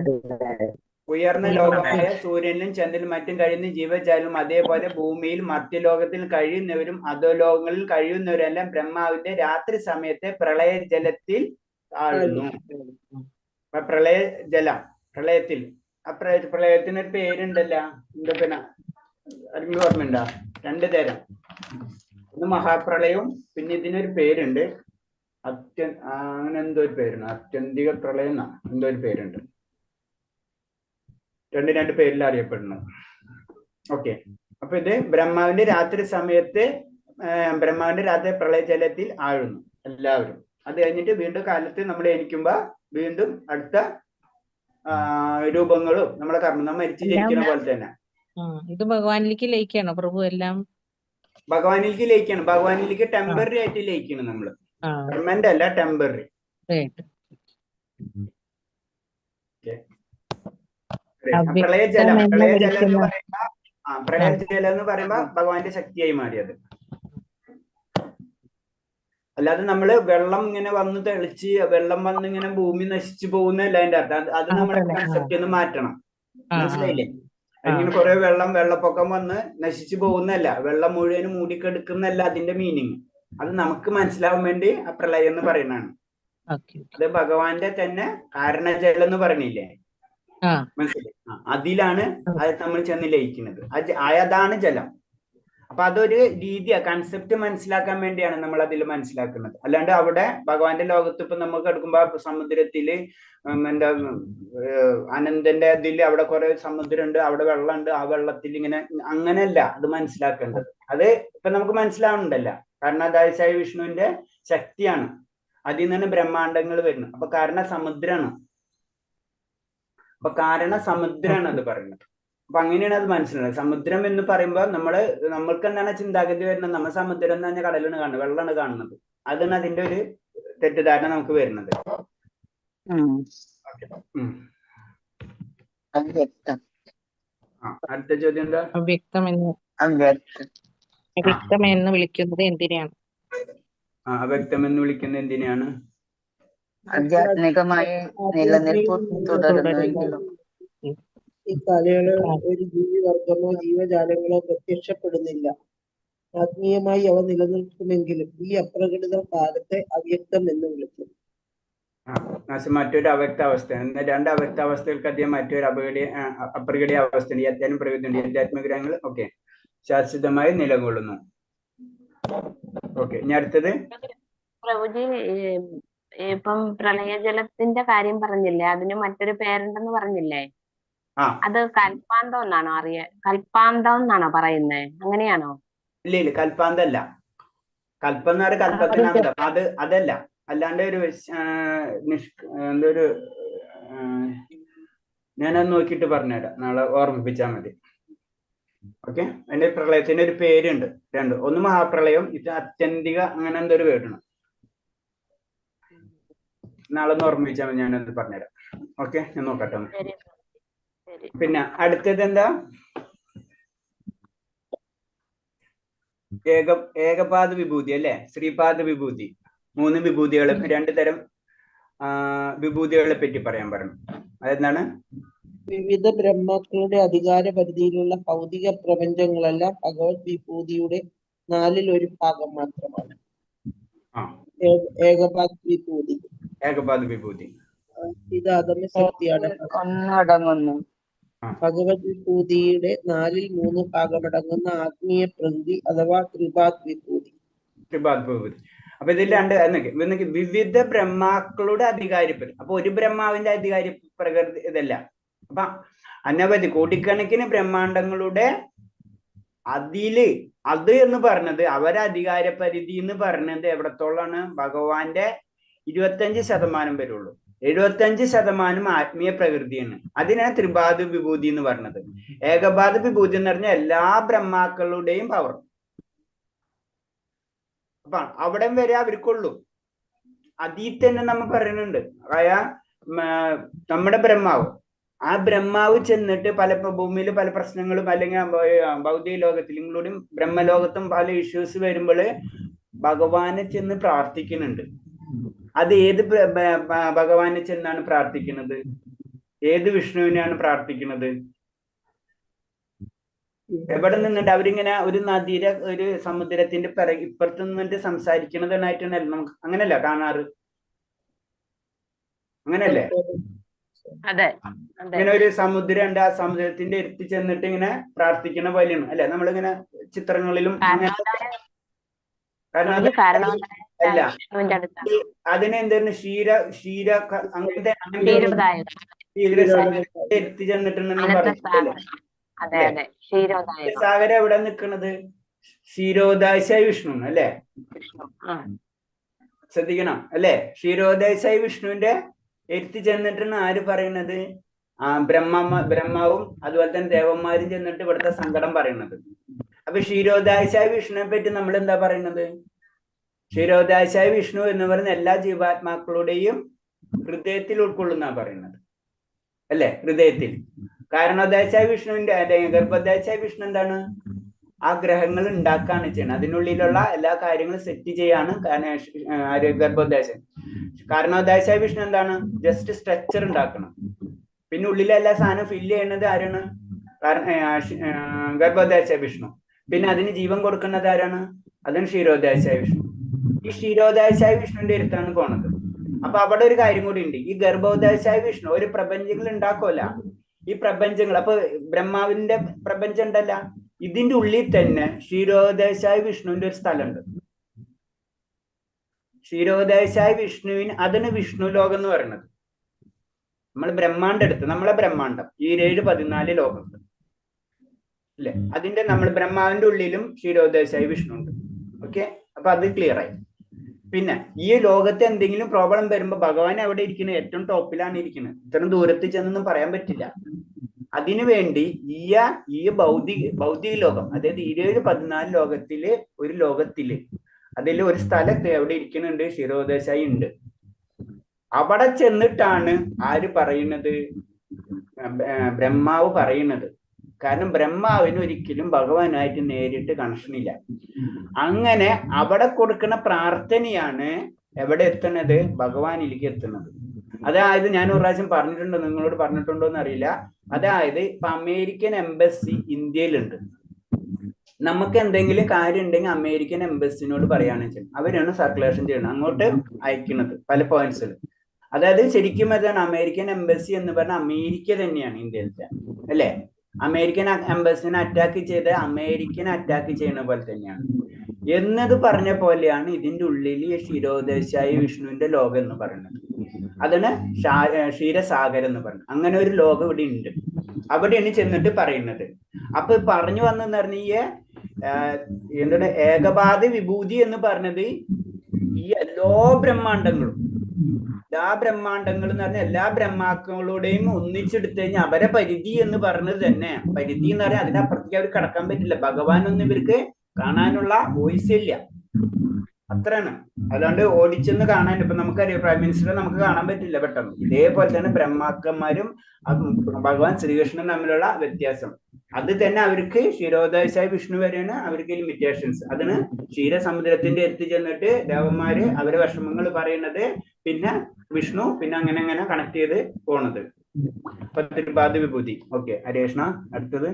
ഉയർന്ന ലോകമായ സൂര്യനിലും ചന്ദ്രനും മറ്റും കഴിയുന്ന ജീവജാലവും അതേപോലെ ഭൂമിയിൽ മധ്യലോകത്തിൽ കഴിയുന്നവരും അധോലോകങ്ങളിൽ കഴിയുന്നവരെല്ലാം ബ്രഹ്മാവിന്റെ രാത്രി സമയത്തെ പ്രളയജലത്തിൽ ആഴുന്നു. പ്രളയത്തിൽ ആ പ്രളയത്തിനൊരു പേരുണ്ടല്ലോ, എന്താ പിന്നെ ആരെങ്കിലും ഓർമ്മയുണ്ടോ? 2 തരം, ഒന്ന് മഹാപ്രളയവും പിന്നെ ഇതിനൊരു പേരുണ്ട്, അങ്ങനെ എന്തോ ഒരു പേരുണ്ട്, അത്യന്തിക പ്രളയം എന്നാ എന്തോ ഒരു പേരുണ്ട്. 2 പേരിൽ അറിയപ്പെടുന്നത്. ഓക്കെ, അപ്പൊ ഇത് ബ്രഹ്മാവിന്റെ രാത്രി സമയത്ത് ബ്രഹ്മാവിന്റെ രാത്രി പ്രളയജലത്തിൽ ആഴുന്നു എല്ലാവരും. അത് കഴിഞ്ഞിട്ട് വീണ്ടും കാലത്ത് നമ്മൾ എണീക്കുമ്പോ വീണ്ടും അടുത്ത രൂപങ്ങളും നമ്മളെ കർമ്മം മരിച്ചു ജനിക്കുന്ന പോലെ തന്നെ. ഇത് ഭഗവാനിലേക്ക് ലയിക്കാണോ പ്രഭു? എല്ലാം ഭഗവാനിലേക്ക് ലയിക്കണം. ഭഗവാനിലേക്ക് ടെമ്പററി ആയിട്ട് ലയിക്കണം നമ്മള്, പെർമനന്റ് അല്ല, ടെമ്പററി. പ്രളയജലം എന്ന് പറയുമ്പോ ഭഗവാന്റെ ശക്തിയായി മാറിയത്. അല്ലാതെ നമ്മള് വെള്ളം ഇങ്ങനെ വന്ന് തെളിച്ച് വെള്ളം വന്ന് ഇങ്ങനെ ഭൂമി നശിച്ചു പോകുന്നല്ല അതിന്റെ അർത്ഥം. അത് നമ്മുടെ കൺസെപ്റ്റ് ഒന്ന് മാറ്റണം, മനസ്സിലായില്ലേ? അതിങ്ങനെ കുറെ വെള്ളപ്പൊക്കം വന്ന് നശിച്ചു പോകുന്നല്ല, വെള്ളം മുഴുവനും മൂടിക്കെടുക്കുന്നല്ല അതിന്റെ മീനിങ്. അത് നമുക്ക് മനസ്സിലാവാൻ വേണ്ടി ആ പ്രളയം എന്ന് പറയുന്നതാണ്. അത് ഭഗവാന്റെ തന്നെ കാരണജലം എന്ന് പറഞ്ഞില്ലേ, മനസ്സിലായി? അതിലാണ് അത് നമ്മൾ ചെന്ന് ലയിക്കുന്നത്. അതാണ് ജലം. അപ്പൊ അതൊരു രീതിയാ, കൺസെപ്റ്റ് മനസ്സിലാക്കാൻ വേണ്ടിയാണ് നമ്മൾ അതിൽ മനസ്സിലാക്കുന്നത്. അല്ലാണ്ട് അവിടെ ഭഗവാന്റെ ലോകത്ത് ഇപ്പൊ നമുക്ക് എടുക്കുമ്പോ സമുദ്രത്തില് എന്താ അനന്തന്റെ ഇതില് അവിടെ കുറെ സമുദ്രമുണ്ട്, അവിടെ വെള്ളമുണ്ട്, ആ വെള്ളത്തിൽ ഇങ്ങനെ അങ്ങനെയല്ല അത് മനസ്സിലാക്കേണ്ടത്. അത് ഇപ്പൊ നമുക്ക് മനസ്സിലാവുന്നുണ്ടല്ല, കാരണം അതായത് വിഷ്ണുവിന്റെ ശക്തിയാണ്, അതിൽ നിന്ന് ബ്രഹ്മാണ്ടങ്ങൾ വരുന്നത്. അപ്പൊ കാരണം സമുദ്രമാണ്, അപ്പൊ കാരണ സമുദ്രമാണ് അത് പറയുന്നത്. അപ്പൊ അങ്ങനെയാണ് അത് മനസ്സിലായത്. സമുദ്രം എന്ന് പറയുമ്പോൾ നമ്മൾക്ക് എന്താണ് ചിന്താഗതി വരുന്നത്? നമ്മൾ സമുദ്രം എന്ന് പറഞ്ഞാൽ കടലാണ് കാണുന്നത്, വെള്ളമാണ് കാണുന്നത്. അതാണ് അതിന്റെ ഒരു തെറ്റിദ്ധാരണ നമുക്ക് വരുന്നത്. അടുത്ത ചോദ്യം എന്താ? അവ്യക്തം എന്ന് വിളിക്കുന്നത് എന്തിനാണ്? അവ്യക്തം എന്ന് വിളിക്കുന്നത് എന്തിനാണ്? ആധ്യാത്മികമായി നിലനിൽപ്പ് തുടരുന്നുവെങ്കിലും ഈ കാലയളവിൽ ഒരു ജീവിവർഗമോ ജീവജാലങ്ങളോ പ്രത്യക്ഷപ്പെടുന്നില്ല. ആത്മീയമായി അവ നിലനിൽക്കുമെങ്കിലും ഈ അപ്രകടിത കാലത്തെ അവ്യക്തം എന്ന് വിളിക്കും. മറ്റൊരു അവ്യക്ത അവസ്ഥ. 2 അവ്യക്ത അവസ്ഥകൾക്ക് അധികം മറ്റൊരു അപ്രകടിയ അവസ്ഥയുണ്ട്. അത്യാനും പ്രകൃതിയുണ്ട്. ആധ്യാത്മിക ഗ്രഹങ്ങൾ ഓക്കെ ശാശ്വതമായി നിലകൊള്ളുന്നു. ഓക്കെ, ഇനി അടുത്തത് പ്രഭുജി, ഇപ്പം പ്രളയജലത്തിന്റെ കാര്യം പറഞ്ഞില്ലേ, അതിന് മറ്റൊരു പേരുണ്ടെന്ന് പറഞ്ഞില്ലേ? അത് കൽപ്പാന്തം എന്നാണോ കൽപ്പാന്തം എന്നാണോ പറയുന്നേ? അങ്ങനെയാണോ? ഇല്ല, കൽപ്പാന്തല്ല. കൽപ്പം എന്ന് പറയുന്നത് കൽപ്പത്തിനാന്തം, അതല്ല. അല്ലാണ്ട് ഒരു എന്തൊരു ഞാനത് നോക്കിയിട്ട് പറഞ്ഞുതരാം, നാളെ ഓർമ്മിപ്പിച്ചാൽ മതി. ഓക്കെ, അതിന്റെ പ്രളയത്തിന്റെ ഒരു പേരുണ്ട് 2. ഒന്ന് മഹാപ്രളയം, ഇത് അത്യന്തിക അങ്ങനെ എന്തൊരു പേരാണ്. നാളെ ഒന്ന് ഓർമ്മിപ്പിച്ചാൽ മതി, ഞാനത് പറഞ്ഞുതരാം. ഓക്കെ, ഞാൻ നോക്കട്ടെ. പിന്നെ അടുത്തത് എന്താ? ഏകപാദ വിഭൂതി അല്ലെ, ശ്രീപാദ വിഭൂതി. 3 വിഭൂതികളെ 2 തരം വിഭൂതികളെ പറ്റി പറയാൻ പറഞ്ഞു. അതെന്താണ്? വിവിധ ബ്രഹ്മാക്കളുടെ അധികാര പരിധിയിലുള്ള ഭൗതിക പ്രപഞ്ചങ്ങളെല്ലാം ഭഗവത് വിഭൂതിയുടെ 4ൽ 1 ഭാഗം മാത്രമാണ്. ഏകപാദ വിഭൂതി. ഇത് അധമശക്തിയാണ്. ഒന്നടങ്ങുന്നു. ഭഗവത് വിഭൂതിയുടെ 4ൽ 3 ഭാഗമടങ്ങുന്ന ആത്മീയ പ്രകൃതി അഥവാ ത്രിപാദ് വിഭൂതി. അപ്പൊ ഇതിൽ 2 വിവിധ ബ്രഹ്മാക്കളുടെ അധികാരിപ്പൻ. അപ്പൊ ഒരു ബ്രഹ്മാവിന്റെ അധികാരി പ്രകൃതി ഇതല്ല. അപ്പൊ അനവധി കോടിക്കണക്കിന് ബ്രഹ്മാണ്ടങ്ങളുടെ അത് എന്ന് പറഞ്ഞത് അവരെ അധികാര പരിധി എന്ന് പറഞ്ഞത് എവിടത്തോളാണ്? ഭഗവാന്റെ 25% വരുള്ളൂ. 75% ആത്മീയ പ്രകൃതിയാണ്. അതിനാണ് ത്രിപാദ വിഭൂതി എന്ന് പറഞ്ഞത്. ഏകപാദ വിഭൂതി എന്ന് പറഞ്ഞാൽ എല്ലാ ബ്രഹ്മാക്കളുടെയും പവർ. അപ്പൊ അവിടെ വരെ അവർക്കുള്ളൂ. അതിൽ തന്നെ നമ്മൾ പറയുന്നുണ്ട്, നമ്മുടെ ബ്രഹ്മാവ്, ആ ബ്രഹ്മാവ് ചെന്നിട്ട് പല ഭൂമിയിൽ പല പ്രശ്നങ്ങളും അല്ലെങ്കിൽ ഭൗതിക ലോകത്തിൽ ഇൻക്ലൂഡിങ് ബ്രഹ്മലോകത്തും പല ഇഷ്യൂസ് വരുമ്പോൾ ഭഗവാനെ ചെന്ന് പ്രാർത്ഥിക്കുന്നുണ്ട്. അത് ഏത് ഭഗവാനെ ചെന്നാണ് പ്രാർത്ഥിക്കുന്നത്? ഏത് വിഷ്ണുവിനെയാണ് പ്രാർത്ഥിക്കുന്നത്? എവിടെ നിന്നിട്ട് അവരിങ്ങനെ ഒരു നദിയുടെ ഒരു സമുദ്രത്തിന്റെ ഇപ്പുറത്ത് നിന്നിട്ട് സംസാരിക്കുന്നതായിട്ടാണ് നമുക്ക് അങ്ങനല്ല കാണാറ്, അങ്ങനല്ലേ? ഇങ്ങനെ ഒരു സമുദ്രം ഉണ്ട്, ആ സമുദ്രത്തിന്റെ അടുത്ത് ചെന്നിട്ട് ഇങ്ങനെ പ്രാർത്ഥിക്കുന്ന പോലെയാണ് അല്ലെ നമ്മളിങ്ങനെ ചിത്രങ്ങളിലും അല്ല അതിനെന്തായിരുന്നു അങ്ങനത്തെ എത്തി ചെന്നിട്ടുണ്ടെന്ന് പറഞ്ഞിട്ടില്ലേ? സാഗരം എവിടെ നിൽക്കുന്നത്? ക്ഷീരോദാശായി വിഷ്ണു അല്ലെ? ശ്രദ്ധിക്കണം അല്ലെ? ക്ഷീരോദാശായി വിഷ്ണുവിന്റെ എത്തി ചെന്നിട്ടാണ് ആര് പറയുന്നത്? ബ്രഹ്മാവും അതുപോലെ തന്നെ ദേവന്മാരും ചെന്നിട്ട് ഇവിടുത്തെ സങ്കടം പറയുന്നത്. അപ്പൊ ക്ഷീരോദാശായ വിഷ്ണുവിനെ പറ്റി നമ്മൾ എന്താ പറയുന്നത്? ക്ഷീരോദാശായ വിഷ്ണു എന്ന് പറയുന്ന എല്ലാ ജീവാത്മാക്കളുടെയും ഹൃദയത്തിൽ ഉൾക്കൊള്ളുന്ന പറയുന്നത് അല്ലെ? ഹൃദയത്തിൽ. കാരണോദാശായ വിഷ്ണുവിന്റെ ഗർഭോദാശായ വിഷ്ണു എന്താണ്? ആ ഗ്രഹങ്ങൾ ഉണ്ടാക്കാണ് ചെയ്യുന്നത്, അതിനുള്ളിലുള്ള എല്ലാ കാര്യങ്ങളും സെറ്റ് ചെയ്യാണ് ഗർഭോദാശ. കാരണോദാശായ വിഷ്ണു എന്താണ്? ജസ്റ്റ് സ്ട്രക്ചർ ഉണ്ടാക്കണം, പിന്നെ ഉള്ളിലെ എല്ലാ സാധനവും ഫില്ല് ചെയ്യുന്നത് ആരാണ്? ഗർഭോദാശായ വിഷ്ണു. പിന്നെ അതിന് ജീവൻ കൊടുക്കുന്നത് ആരാണ്? അതാണ് ക്ഷീരോദാശായ വിഷ്ണു. ഈ ക്ഷീരോദാശായ വിഷ്ണുവിന്റെ അടുത്താണ് പോണത്. അപ്പൊ അവിടെ ഒരു കാര്യം കൂടി ഉണ്ട്. ഈ ഗർഭോദാശായ വിഷ്ണു ഒരു പ്രപഞ്ചങ്ങൾ ഉണ്ടാക്കുമല്ല, ഈ പ്രപഞ്ചങ്ങൾ അപ്പൊ ബ്രഹ്മാവിന്റെ പ്രപഞ്ചം ഉണ്ടല്ല, ഇതിന്റെ ഉള്ളിൽ തന്നെ ക്ഷീരോദാശായ വിഷ്ണുവിന്റെ ഒരു സ്ഥലമുണ്ട്. ക്ഷീരോദാശായ വിഷ്ണുവിന് അതാണ് വിഷ്ണു ലോകം എന്ന് പറയുന്നത്. നമ്മൾ ബ്രഹ്മാണ്ടം എടുത്ത് നമ്മളെ ബ്രഹ്മാണ്ടം ഈ 7-14 ലോകമുണ്ട് അല്ലെ? അതിന്റെ നമ്മൾ ബ്രഹ്മാവിന്റെ ഉള്ളിലും ക്ഷീരോദാശായ വിഷ്ണു ഉണ്ട്. ഓക്കെ, അപ്പൊ അത് ക്ലിയർ ആയി. പിന്നെ ഈ ലോകത്ത് എന്തെങ്കിലും പ്രോബ്ലം വരുമ്പോ ഭഗവാൻ എവിടെ ഇരിക്കുന്നത്? ഏറ്റവും ടോപ്പിലാണ് ഇരിക്കുന്നത്. ഇത്രയും ദൂരത്ത് ചെന്നൊന്നും പറയാൻ പറ്റില്ല. അതിനുവേണ്ടി ഈ ഭൗതിക ലോകം, അതായത് 7-14 ലോകത്തില് ഒരു ലോകത്തില് അതിൽ ഒരു സ്ഥലത്ത് എവിടെ ഇരിക്കുന്നുണ്ട്? ക്ഷീരോദാശായി ഉണ്ട്. അവിടെ ചെന്നിട്ടാണ് ആര് പറയുന്നത്? ബ്രഹ്മാവ് പറയുന്നത്. കാരണം ബ്രഹ്മാവിന് ഒരിക്കലും ഭഗവാനായിട്ട് നേരിട്ട് കണക്ഷൻ ഇല്ല. അങ്ങനെ അവിടെ കൊടുക്കുന്ന പ്രാർത്ഥനയാണ് എവിടെ എത്തുന്നത്? ഭഗവാനിലേക്ക് എത്തുന്നത്. അതായത് ഞാൻ ഒരു പ്രാവശ്യം പറഞ്ഞിട്ടുണ്ടോ, നിങ്ങളോട് പറഞ്ഞിട്ടുണ്ടോ എന്ന് അറിയില്ല. അതായത് ഇപ്പൊ അമേരിക്കൻ എംബസി ഇന്ത്യയിലുണ്ട്. നമുക്ക് എന്തെങ്കിലും കാര്യം ഉണ്ടെങ്കിൽ അമേരിക്കൻ എംബസിനോട് പറയുകയാണെന്ന് വെച്ചാൽ അവരാണ് സർക്കുലേഷൻ ചെയ്യുന്നത്, അങ്ങോട്ട് അയക്കുന്നത് പല പോയിന്റ്സിൽ. അതായത് ശരിക്കും അതാണ് അമേരിക്കൻ എംബസി എന്ന് പറഞ്ഞാൽ അമേരിക്ക തന്നെയാണ് ഇന്ത്യയിലത്തെ അല്ലെ? അമേരിക്കൻ എംബസിനെ അറ്റാക്ക് ചെയ്ത് അമേരിക്കനെ അറ്റാക്ക് ചെയ്യുന്ന പോലെ തന്നെയാണ് എന്നത് പറഞ്ഞ പോലെയാണ് ഇതിന്റെ ഉള്ളിൽ ക്ഷീരോദാശായ വിഷ്ണുവിന്റെ ലോകം എന്ന് പറയുന്നത്. അതാണ് ക്ഷീരസാഗരം എന്ന് പറയുന്നത്. അങ്ങനെ ഒരു ലോകം ഇവിടെ ഉണ്ട്, അവിടെയാണ് ചെന്നിട്ട് പറയുന്നത്. അപ്പൊ പറഞ്ഞു വന്നെന്ന് പറഞ്ഞ എന്താണ് ഏകപാദ വിഭൂതി എന്ന് പറഞ്ഞത് ഈ എല്ലാ ബ്രഹ്മാണ്ടങ്ങളും എന്ന് പറഞ്ഞാൽ എല്ലാ ബ്രഹ്മാക്കളുടെയും ഒന്നിച്ചെടുത്തു കഴിഞ്ഞാൽ അവരെ പരിധി എന്ന് പറഞ്ഞത് തന്നെ പരിധി എന്ന് പറഞ്ഞാൽ അതിനപ്പുറത്തേക്ക് അവർ കടക്കാൻ പറ്റില്ല. ഭഗവാനൊന്നും ഇവർക്ക് കാണാനുള്ള വോയിസ് ഇല്ല, അത്രയാണ്. അതുകൊണ്ട് ഓടിച്ചെന്ന് കാണാൻ ഇപ്പൊ നമുക്കറിയാം പ്രൈം മിനിസ്റ്ററെ നമുക്ക് കാണാൻ പറ്റില്ല പെട്ടെന്ന്. ഇതേപോലെ തന്നെ ബ്രഹ്മാക്കന്മാരും ഭഗവാൻ ശ്രീകൃഷ്ണൻ തമ്മിലുള്ള വ്യത്യാസം അത് തന്നെ. അവർക്ക് ക്ഷീരോദാശായ വിഷ്ണു വരെയാണ് അവർക്ക് ലിമിറ്റേഷൻസ്. അതിന് ക്ഷീരസമുദ്രത്തിന്റെ അടുത്ത് ചെന്നിട്ട് ദേവന്മാര് അവരെ വിഷമങ്ങൾ പറയുന്നത്, പിന്നെ വിഷ്ണു, പിന്നെ അങ്ങനെ കണക്ട് ചെയ്ത് പോണത്. തിരുപാദ വിഭൂതി. ഓക്കെ ഹരേഷ്ണ, അടുത്തത്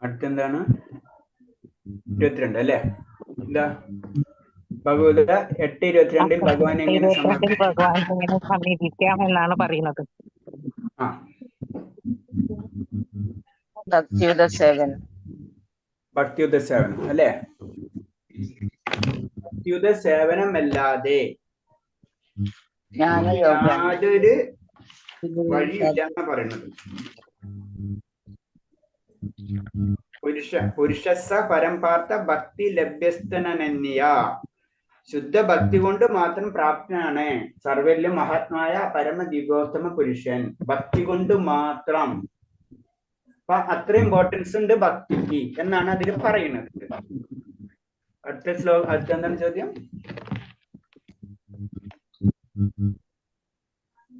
അടുത്തെന്താണ്? 22 അല്ലെ? എന്താ ഭഗവത 8:22 ഭഗവാൻ എങ്ങനെ സമീപിക്കാം എന്നാണ് പറയുന്നത്. ഭക്തിയുത സേവനം അല്ലെ? ഭക്തിയുത സേവനമല്ലാതെ യാതൊരു വഴിയില്ല എന്നാ പറയുന്നത്. പുരുഷസ പരംപാർത്ഥ ഭക്തി ലഭ്യസ്തനന്യ. ശുദ്ധ ഭക്തി കൊണ്ട് മാത്രം പ്രാപ്തനാണ് സർവ്വല്യ മഹാത്മായ പരമ ദിവോത്തമ പുരുഷൻ. ഭക്തി കൊണ്ട് മാത്രം. അപ്പൊ അത്ര ഇമ്പോർട്ടൻസ് ഉണ്ട് ഭക്തിക്ക് എന്നാണ് അതിൽ പറയുന്നത്. അടുത്തെന്താണ് ചോദ്യം?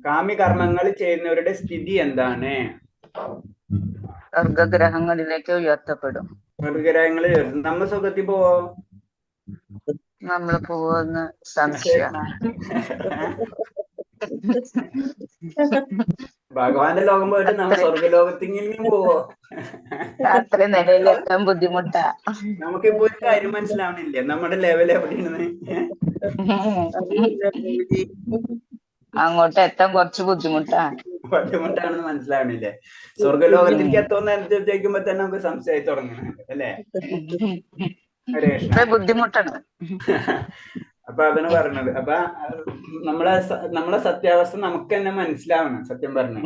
കാമ്യകർമ്മങ്ങൾ ചെയ്യുന്നവരുടെ സ്ഥിതി എന്താണ്? സ്വർഗഗ്രഹങ്ങളിലേക്ക് ഉയർത്തപ്പെടും. സ്വർഗരാജ്യങ്ങളിൽ നമ്മ സുഖത്തിൽ പോവോ? നമ്മള് പോവുന്ന സംശയം. ഭഗവാന്റെ ലോകം പോയിട്ട് നമ്മൾ സ്വർഗലോകത്തെങ്കിലും പോവോ? അത്ര നിലയിലെത്താൻ ബുദ്ധിമുട്ടാ. നമുക്കിപ്പോ ഒരു കാര്യം മനസ്സിലാവണില്ലേ നമ്മുടെ ലെവൽ എവിടെയാണെന്ന്? അങ്ങോട്ട് എത്താൻ കുറച്ച് ബുദ്ധിമുട്ടാണെന്ന് മനസ്സിലാവണില്ലേ? സ്വർഗലോകത്തിലേക്ക് എത്തുന്നതിനനുസരിച്ചേക്കുമ്പോ തന്നെ നമുക്ക് സംശയമായി തുടങ്ങണം അല്ലേ? ബുദ്ധിമുട്ടാണ്. അപ്പൊ അതാണ് പറഞ്ഞത്. അപ്പൊ നമ്മളെ സത്യാവസ്ഥ നമുക്ക് തന്നെ മനസ്സിലാവണം. സത്യം പറഞ്ഞു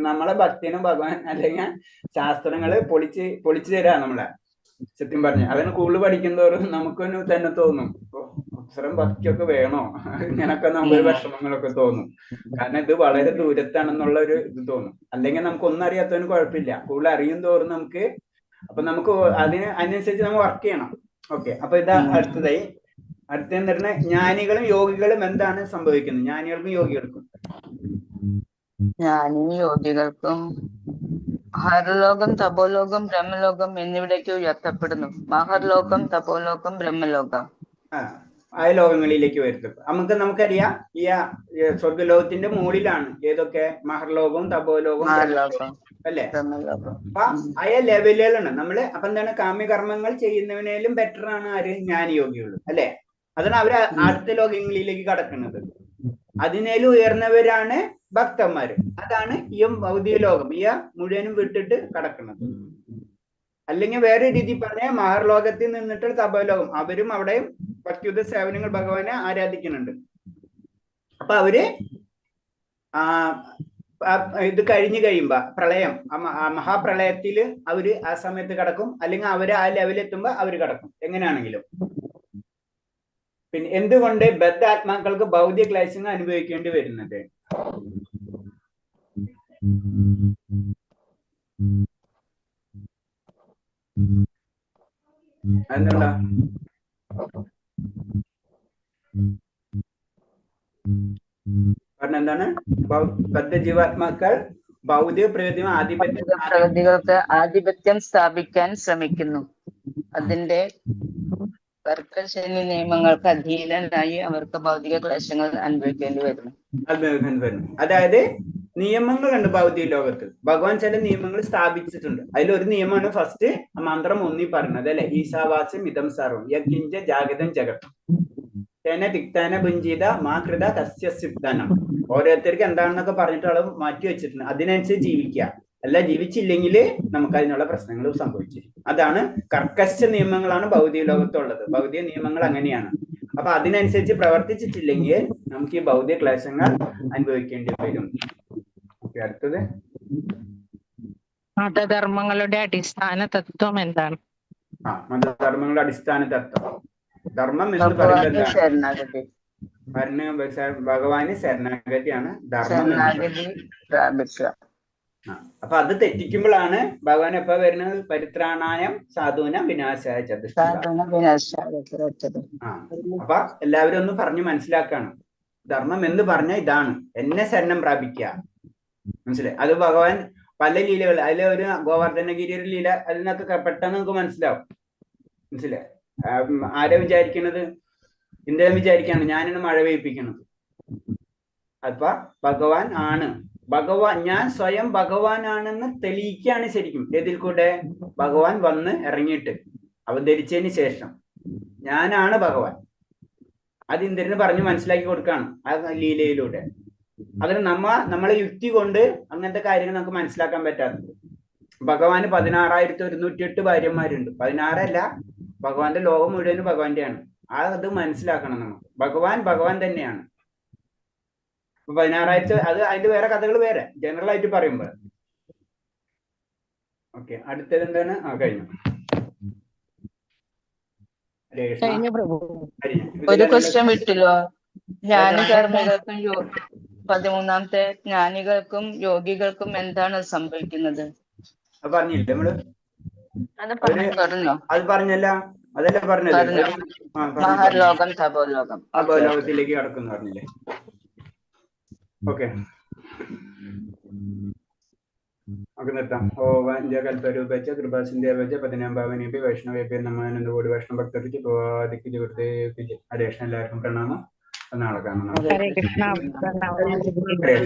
നമ്മളെ ഭക്തിനും ഭഗവാൻ അല്ലെങ്കിൽ ശാസ്ത്രങ്ങള് പൊളിച്ചു തരാ നമ്മളെ. സത്യം പറഞ്ഞു അതാണ് കൂടുതൽ പഠിക്കുന്നതോറും നമുക്കൊന്ന് തന്നെ തോന്നും അക്ഷരം ഭക്തിയൊക്കെ വേണോ ഇങ്ങനൊക്കെ നമുക്കൊരു വിഷമങ്ങളൊക്കെ തോന്നും. കാരണം ഇത് വളരെ ദൂരത്താണെന്നുള്ള ഒരു ഇത് തോന്നും. അല്ലെങ്കിൽ നമുക്ക് ഒന്നും അറിയാത്തവന് കുഴപ്പമില്ല. കൂടുതൽ അറിയും തോറും നമുക്ക് നമുക്ക് അതിനനുസരിച്ച് നമ്മൾ വർക്ക് ചെയ്യണം. ഓക്കെ, അപ്പൊ ഇതാ അടുത്തതായി എന്നിട്ട് ജ്ഞാനികളും യോഗികളും എന്താണ് സംഭവിക്കുന്നത്? ജ്ഞാനികൾക്കും യോഗികൾക്കും മഹർലോകം, തപോലോകം, ബ്രഹ്മലോകം എന്നിവിടേക്ക് ഉയർത്തപ്പെടുന്നു. മഹർലോകം, തപോലോകം, ബ്രഹ്മലോകം ആ ലോകങ്ങളിലേക്ക് വരുത്തും. നമുക്കറിയാം ഈ സ്വർഗലോകത്തിന്റെ മുകളിലാണ് ഏതൊക്കെ? മഹർലോകവും തപോലോകവും അല്ലെ? അപ്പൊ ആ ലെവലുകളാണ് നമ്മള്. അപ്പൊ എന്താണ്? കാമ്യകർമ്മങ്ങൾ ചെയ്യുന്നവനേലും ബെറ്റർ ആണ് ആര്? ജ്ഞാനയോഗികൾ അല്ലെ? അതാണ് അവര് അടുത്ത ലോകങ്ങളിലേക്ക് കടക്കുന്നത്. അതിനേലും ഉയർന്നവരാണ് ഭക്തന്മാര്. അതാണ് ഈ ഭൗതിക ലോകം ഈ മുഴുവനും വിട്ടിട്ട് കടക്കുന്നത്. അല്ലെങ്കിൽ വേറെ രീതി പറഞ്ഞ മഹർലോകത്തിൽ നിന്നിട്ട് തപോലോകം, അവരും അവിടെയും ഭക്തിയുത സേവനങ്ങൾ ഭഗവാനെ ആരാധിക്കുന്നുണ്ട്. അപ്പൊ അവര് ഇത് കഴിഞ്ഞു കഴിയുമ്പോ പ്രളയം, മഹാപ്രളയത്തില് അവര് ആ സമയത്ത് കടക്കും. അല്ലെങ്കിൽ അവര് ആ ലെവലെത്തുമ്പോ അവര് കടക്കും. എങ്ങനെയാണെങ്കിലും പിന്നെ എന്തുകൊണ്ട് ബദ്ധാത്മാക്കൾക്ക് ഭൗതിക ക്ലേശങ്ങൾ അനുഭവിക്കേണ്ടി വരുന്നത്? എന്തുകൊണ്ടാ? കാരണം എന്താണ്? ബദ്ധജീവാത്മാക്കൾ ഭൗതിക പ്രകൃതികൾക്ക് ആധിപത്യം സ്ഥാപിക്കാൻ ശ്രമിക്കുന്നു. അതിന്റെ കർക്കശനി നിയമങ്ങൾക്ക് അധീനനായി അവർക്ക് ഭൗതിക ക്ലേശങ്ങൾ അനുഭവിക്കേണ്ടി വരുന്നു. അതായത് നിയമങ്ങളുണ്ട് ഭൗതിക ലോകത്ത്. ഭഗവാൻ ചില നിയമങ്ങൾ സ്ഥാപിച്ചിട്ടുണ്ട്. അതിലൊരു നിയമമാണ് ഫസ്റ്റ് മന്ത്രം 1 പറഞ്ഞത് അല്ലെ? ഈശാവാസ്യം ഇതം സർവം യജ്ഞ ജാഗതം ജഗത് തേന തിക്താന ഭുഞ്ചിത മാ കൃത തസ്യ സിദ്ധനം. ഓരോരുത്തർക്ക് എന്താണെന്നൊക്കെ പറഞ്ഞിട്ട് അളവ് മാറ്റി വെച്ചിട്ടുണ്ട്. അതിനനുസരിച്ച് ജീവിക്കുക. അല്ല ജീവിച്ചില്ലെങ്കിൽ നമുക്ക് അതിനുള്ള പ്രശ്നങ്ങൾ സംഭവിച്ചിരിക്കും. അതാണ് കർക്കശ നിയമങ്ങളാണ് ഭൗതിക ലോകത്തുള്ളത്. ഭൗതിക നിയമങ്ങൾ അങ്ങനെയാണ്. അപ്പൊ അതിനനുസരിച്ച് പ്രവർത്തിച്ചിട്ടില്ലെങ്കിൽ നമുക്ക് ഈ ഭൗതിക ക്ലേശങ്ങൾ അനുഭവിക്കേണ്ടി വരും. അടുത്തത് മതധർമ്മങ്ങളുടെ അടിസ്ഥാന തത്വം എന്താണ്? മതധർമ്മങ്ങളുടെ അടിസ്ഥാന തത്വം ധർമ്മം എന്ന് പറയുന്നത് ഭഗവാന് ശരണാഗതിയാണ് ധർമ്മം. അപ്പൊ അത് തെറ്റിക്കുമ്പോഴാണ് ഭഗവാൻ എപ്പോ വരുന്നത്? പരിത്രാണായം സാധൂനം വിനാശായ ചതുഷ്ടാ. അപ്പൊ എല്ലാവരും ഒന്ന് പറഞ്ഞു മനസ്സിലാക്കാണ്. ധർമ്മം എന്ന് പറഞ്ഞ ഇതാണ്, എന്നെ ശരണം പ്രാപിക്കുക. മനസ്സിലായി? അത് ഭഗവാൻ പല ലീലകൾ, അതിലെ ഒരു ഗോവർദ്ധനഗിരി ഒരു ലീല, അതിനൊക്കെ പെട്ടെന്ന് നമുക്ക് മനസ്സിലാവും. മനസ്സിലായി? ആരെ വിചാരിക്കണത്? ഇന്ത്യൻ വിചാരിക്കാണ് ഞാനാണ് മഴ പെയ്യിപ്പിക്കുന്നത്. അപ്പൊ ഭഗവാൻ ആണ്. ഞാൻ സ്വയം ഭഗവാനാണെന്ന് തെളിയിക്കുകയാണ് ശരിക്കും. ഇതിൽ കൂടെ ഭഗവാൻ വന്ന് ഇറങ്ങിയിട്ട് അവതരിച്ചതിന് ശേഷം ഞാനാണ് ഭഗവാൻ. അത് ഇന്ദ്രന് പറഞ്ഞ് മനസ്സിലാക്കി കൊടുക്കുകയാണ് ആ ലീലയിലൂടെ. അതിന് നമ്മളെ യുക്തി കൊണ്ട് അങ്ങനത്തെ കാര്യങ്ങൾ നമുക്ക് മനസ്സിലാക്കാൻ പറ്റാത്തത്. ഭഗവാന് 16,108 ഭാര്യന്മാരുണ്ട്. 16 അല്ല, ഭഗവാന്റെ ലോകം മുഴുവനും ഭഗവാന്റെയാണ്. അത് മനസ്സിലാക്കണം നമുക്ക്. ഭഗവാൻ തന്നെയാണ്. 16,000 അത് അതിന്റെ വേറെ കഥകൾ വേറെ ജനറൽ ആയിട്ട് പറയുമ്പോൾ. ഓക്കെ, അടുത്തത് എന്താണ്? കഴിഞ്ഞു. ഒരു ക്വസ്റ്റ്യൻ വിട്ടില്ലോ. ജ്ഞാനികർമ്മികൾക്കും 13ാമത്തെ ജ്ഞാനികൾക്കും യോഗികൾക്കും എന്താണ് സംഭവിക്കുന്നത്? പറഞ്ഞില്ലേ നമ്മള്? പറഞ്ഞോ? അത് പറഞ്ഞല്ല, അതല്ല പറഞ്ഞത്. മഹർലോകം, തപോലോകം, തപോലോകത്തിലേക്ക് കടക്കുന്നു പറഞ്ഞില്ലേ? ഓക്കെ, നമുക്ക് നിർത്താം. ഓ വഞ്ച കൽപ്പരൂപച്ച കൃപാസിന്ധ്യവച്ച പതിനാംഭാവനേപി വൈഷ്ണവേപി നമാനന്ദകോടി വൈഷ്ണവ ഭക്തർക്ക് പോവാദിക്ക് ജീവിതത്തെ അഡേഷൻ എല്ലാവർക്കും പ്രണാമം. നാളെ കാണാം. ഹരേ കൃഷ്ണ. ഹരേ